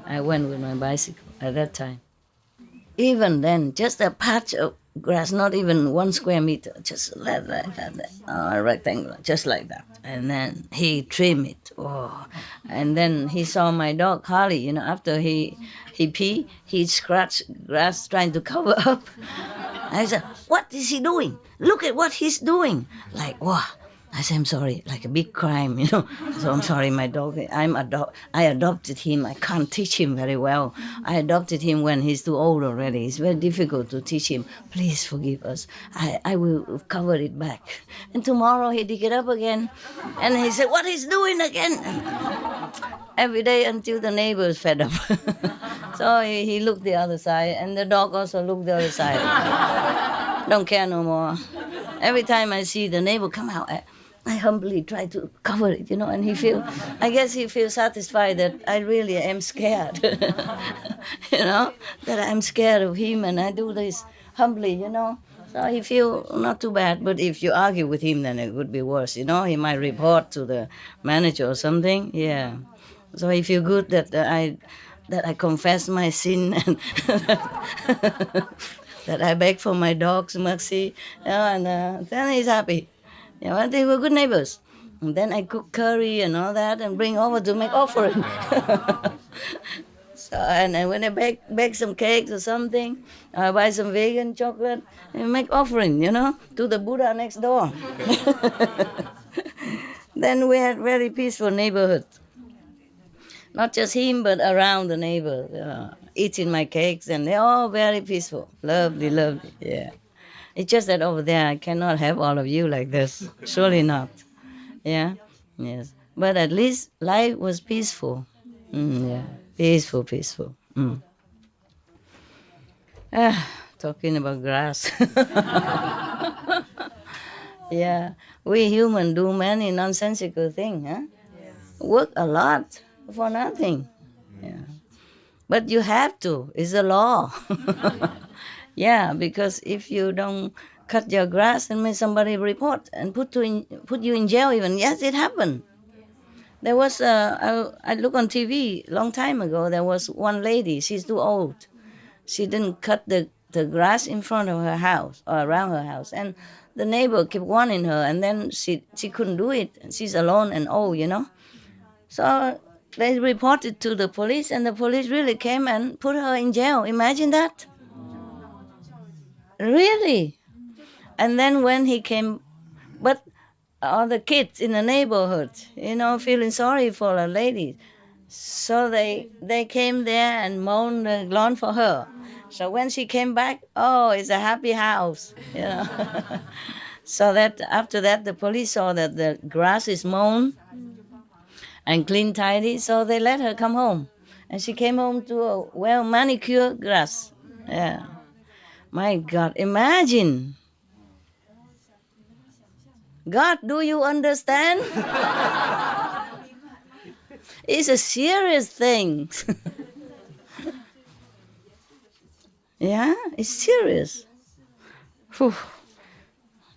A: I went with my bicycle at that time. Even then, just a patch of grass, not even 1 square meter, just like that, a rectangle, just like that. And then he trimmed it. Oh, and then he saw my dog Harley. After he pee, he scratched grass trying to cover up. I said, "What is he doing? Look at what he's doing!" Like, wow. I said, "I'm sorry," like a big crime, So I'm sorry, my dog. I adopted him. I can't teach him very well. I adopted him when he's too old already. It's very difficult to teach him. Please forgive us. I will cover it back. And tomorrow he dig it up again. And he said, "What he's doing again?" Every day until the neighbors fed up. So he looked the other side, and the dog also looked the other side. Don't care no more. Every time I see the neighbor come out, I humbly try to cover it, and I guess he feels satisfied that I really am scared, that I'm scared of him, and I do this humbly, So he feel not too bad, but if you argue with him, then it would be worse, He might report to the manager or something, yeah. So he feel good that I confess my sin and that I beg for my dog's mercy, and then he's happy. They were good neighbors. And then I cook curry and all that and bring over to make offering. So, and when I bake some cakes or something, I buy some vegan chocolate and make offering, to the Buddha next door. Then we had very peaceful neighborhood. Not just him, but around the neighbor, eating my cakes, and they're all very peaceful. Lovely, yeah. It's just that over there I cannot have all of you like this. Surely not. Yeah? Yes. But at least life was peaceful. Yeah. Peaceful. Talking about grass. Yeah. We human do many nonsensical things, huh? Yes. Work a lot for nothing. Yeah. But you have to. It's a law. Yeah, because if you don't cut your grass, and may somebody report and put you in jail even. Yes, it happened. There was I look on TV long time ago. There was one lady. She's too old. She didn't cut the grass in front of her house or around her house, and the neighbor kept warning her, and then she couldn't do it. She's alone and old, So they reported to the police, and the police really came and put her in jail. Imagine that. Really? And then when he came, but all the kids in the neighborhood, feeling sorry for the lady. So they came there and mowed the lawn for her. So when she came back, it's a happy house, So that after that, the police saw that the grass is mown and clean, tidy, so they let her come home. And she came home to a well-manicured grass. Yeah. My God, imagine. God, do you understand? It's a serious thing. Yeah, it's serious. Whew.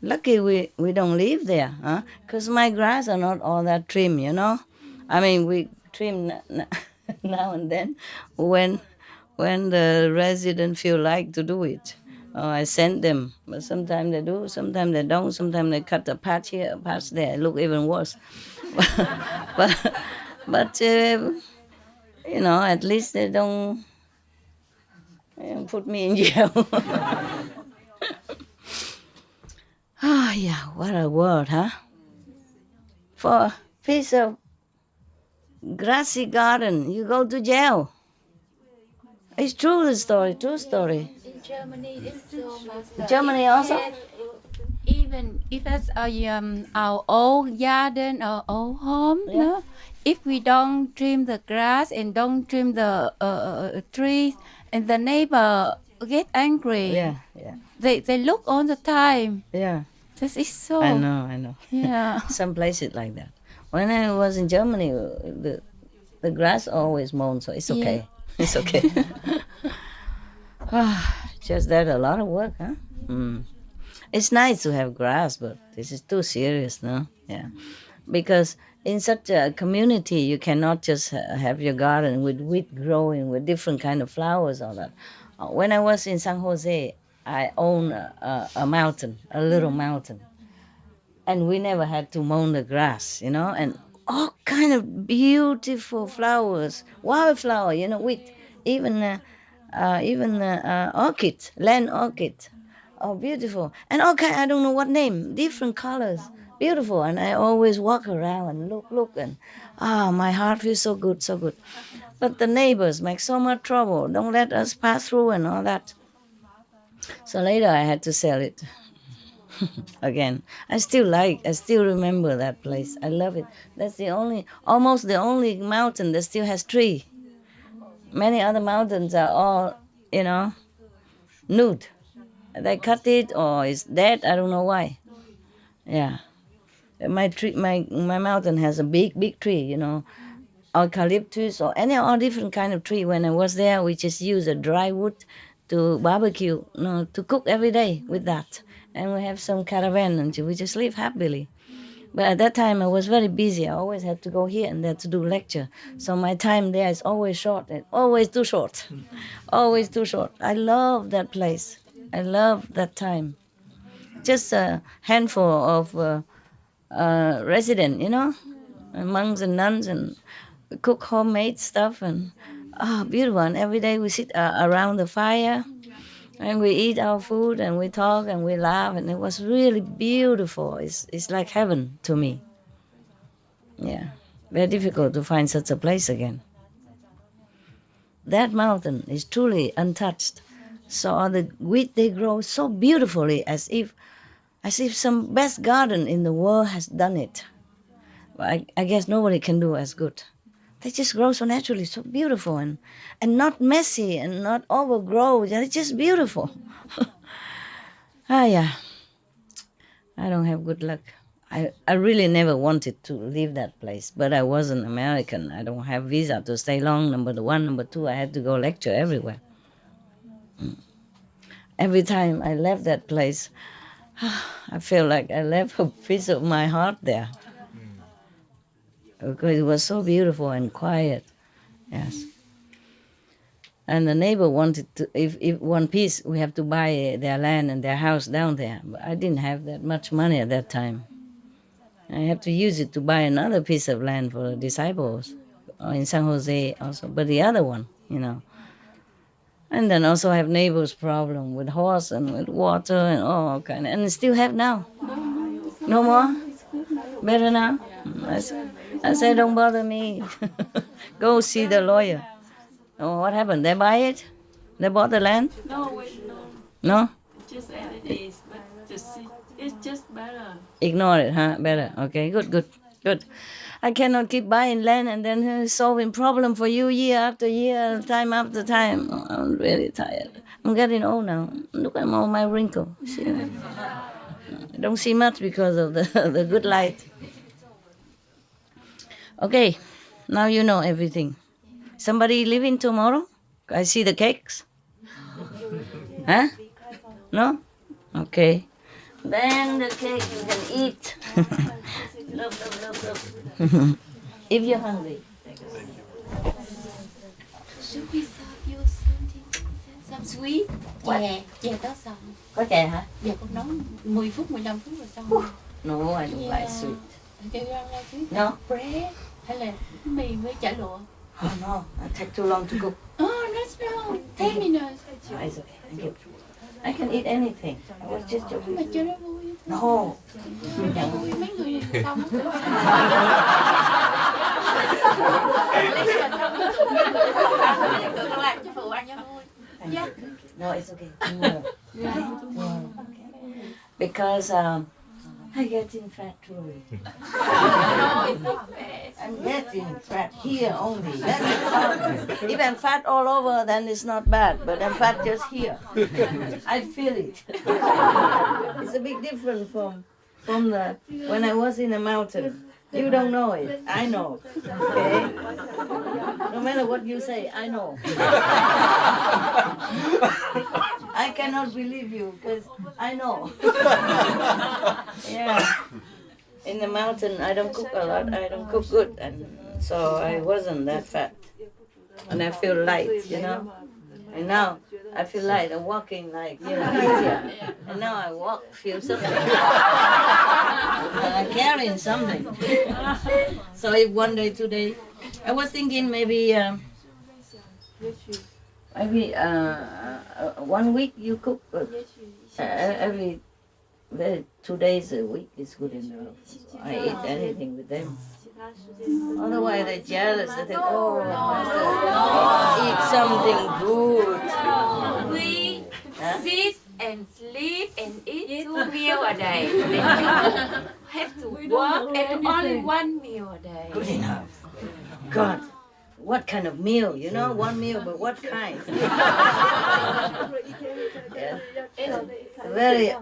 A: Lucky we don't live there, huh? Because my grass are not all that trim, you know. I mean, we trim now and then when the resident feel like to do it. Oh, I send them, but sometimes they do, sometimes they don't. Sometimes they cut a patch here, a patch there. It look even worse. but you know, at least they don't put me in jail. Ah, yeah, what a word, huh? For a piece of grassy garden, you go to jail. It's true, the story, true story.
B: In Germany, it's so much.
A: Germany also?
B: Even if it's our old garden or old home,
A: Yeah.
B: no? If we don't trim the grass and don't trim the trees, and the neighbor get angry.
A: Yeah, yeah,
B: They look all the time.
A: yeah.
B: This is so.
A: I know.
B: Yeah.
A: Some places like that. When I was in Germany, the grass always mown, so it's okay. It's okay. Just that a lot of work, huh? Mm. It's nice to have grass, but this is too serious, no? Yeah. Because in such a community, you cannot just have your garden with wheat growing, with different kind of flowers, all that. When I was in San Jose, I own a mountain, a little mountain. And we never had to mow the grass, you know, and all kind of beautiful flowers, wildflower, you know, with even orchid, land orchid. Oh, beautiful. And okay, I don't know what name, different colors, beautiful. And I always walk around and look, and my heart feels so good, so good. But the neighbors make so much trouble, don't let us pass through and all that. So later I had to sell it again. I still remember that place. I love it. That's almost the only mountain that still has tree. Many other mountains are all, you know, nude. They cut it or it's dead. I don't know why. Yeah, my mountain has a big tree. You know, eucalyptus or all different kind of tree. When I was there, we just use a dry wood to barbecue, to cook every day with that. And we have some caravan and we just live happily. But at that time I was very busy. I always had to go here and there to do lecture. So my time there is always short, and always too short. Always too short. I love that place. I love that time. Just a handful of residents, you know, monks and nuns, and we cook homemade stuff, and beautiful. And every day we sit around the fire and we eat our food and we talk and we laugh, and it was really beautiful. It's like heaven to me. Yeah, very difficult to find such a place again. That mountain is truly untouched. So the wheat, they grow so beautifully, as if some best garden in the world has done it. I guess nobody can do as good. They just grow so naturally, so beautiful, and not messy and not overgrown. It's just beautiful. Yeah. I don't have good luck. I really never wanted to leave that place, but I was an American. I don't have visa to stay long, number one. Number two, I had to go lecture everywhere. Every time I left that place, I feel like I left a piece of my heart there. Because it was so beautiful and quiet. Yes. And the neighbor wanted to, if one piece, we have to buy their land and their house down there. But I didn't have that much money at that time. I had to use it to buy another piece of land for the disciples in San Jose also, but the other one, you know. And then also have neighbors' problem with horse and with water and all kind of, and still have now. No more? Better now? I say, don't bother me. Go see the lawyer. Oh, what happened? They buy it? They bought the land?
E: No, wait, no.
A: No?
E: Just as it is, but it's just better.
A: Ignore it, huh? Better. Okay, good. I cannot keep buying land and then solving problem for you year after year, time after time. Oh, I'm really tired. I'm getting old now. Look at all my wrinkles. I don't see much because of the good light. Okay, Now you know everything. Somebody leaving tomorrow? I see the cakes. Huh? No? Okay. Then the cake you can eat. Look. If you're hungry.
E: Should we serve you something? Some sweet? Chè đó xong.
A: Có chè hả?
E: Giờ con nấu 10 phút, 15 phút rồi xong.
A: No, I don't like sweet.
E: Do you don't like sweet?
A: No?
E: Bread? Hay là mì với chả lụa?
A: Oh no, it take too long to cook.
E: Oh, that's no. 10 minutes.
A: No, it's okay. Thank you. I can eat anything. I was just joking.
E: Mà chưa nó vui.
A: No.
E: Nó vui mấy người xong. Con làm cho phụ ăn cho vui. Yeah.
A: No, it's okay. Tomorrow. Tomorrow. Because I getting fat too.
E: No, it's not bad.
A: I'm getting fat here only. That's the problem. If I'm fat all over, then it's not bad. But I'm fat just here. I feel it. It's a big difference from the when I was in a mountain. You don't know it. I know. Okay. No matter what you say, I know. I cannot believe you because I know. Yeah. In the mountain, I don't cook a lot. I don't cook good, and so I wasn't that fat. And I feel light, you know. And now I feel light. I'm walking like easier. And now I feel something. I'm carrying something. So if one day today, I was thinking maybe 1 week you cook, but every 2 days a week is good enough. So I eat anything with them. Otherwise they're jealous. They think, oh, eat something good.
E: We
A: Huh?
E: sit and sleep and eat 2 meals a day. And you have to work and only 1 meal a day.
A: Good enough. God, what kind of meal? You know, 1 meal, but what kind? Yeah. Very.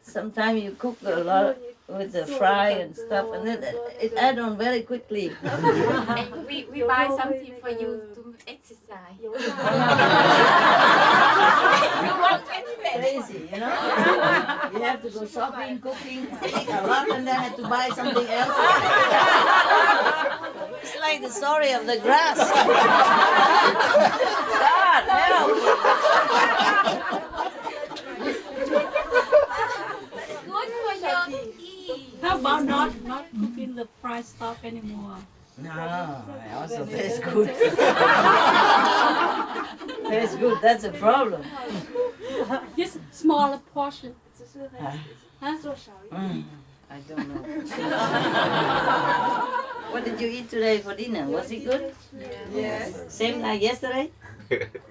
A: Sometimes you cook a lot with the fry and stuff, and then it add on very quickly.
E: And we buy something for you to exercise. You want
A: Crazy, you know. You have to go shopping, cooking, eat a lot, and then have to buy something else. It's like the story of the grass. God help!
E: good for your teeth.
F: How about not cooking the fried stuff anymore?
A: No, also tastes good. Tastes good, that's a problem.
F: Just smaller portion.
A: I don't know. What did you eat today for dinner? Was it good?
E: Yes.
A: Same like yesterday?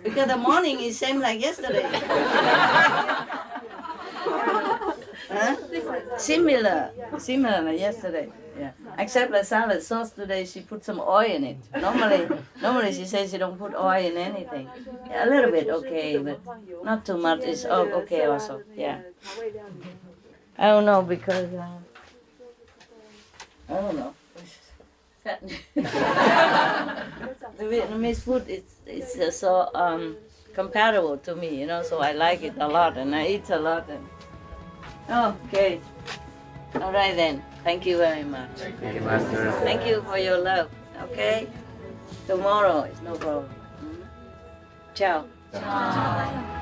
A: Because the morning is same like yesterday. Huh? Similar like yesterday. Yeah. Except the salad sauce today, she put some oil in it. Normally she says she don't put oil in anything. Yeah, a little bit okay, but not too much. It's okay also. Yeah. I don't know because I don't know. The Vietnamese food is so compatible to me, you know. So I like it a lot, and I eat a lot. Okay. All right then. Thank you very much.
C: Thank you, Master.
A: Thank you for your love. Okay. Tomorrow is no problem. Ciao.
C: Ciao.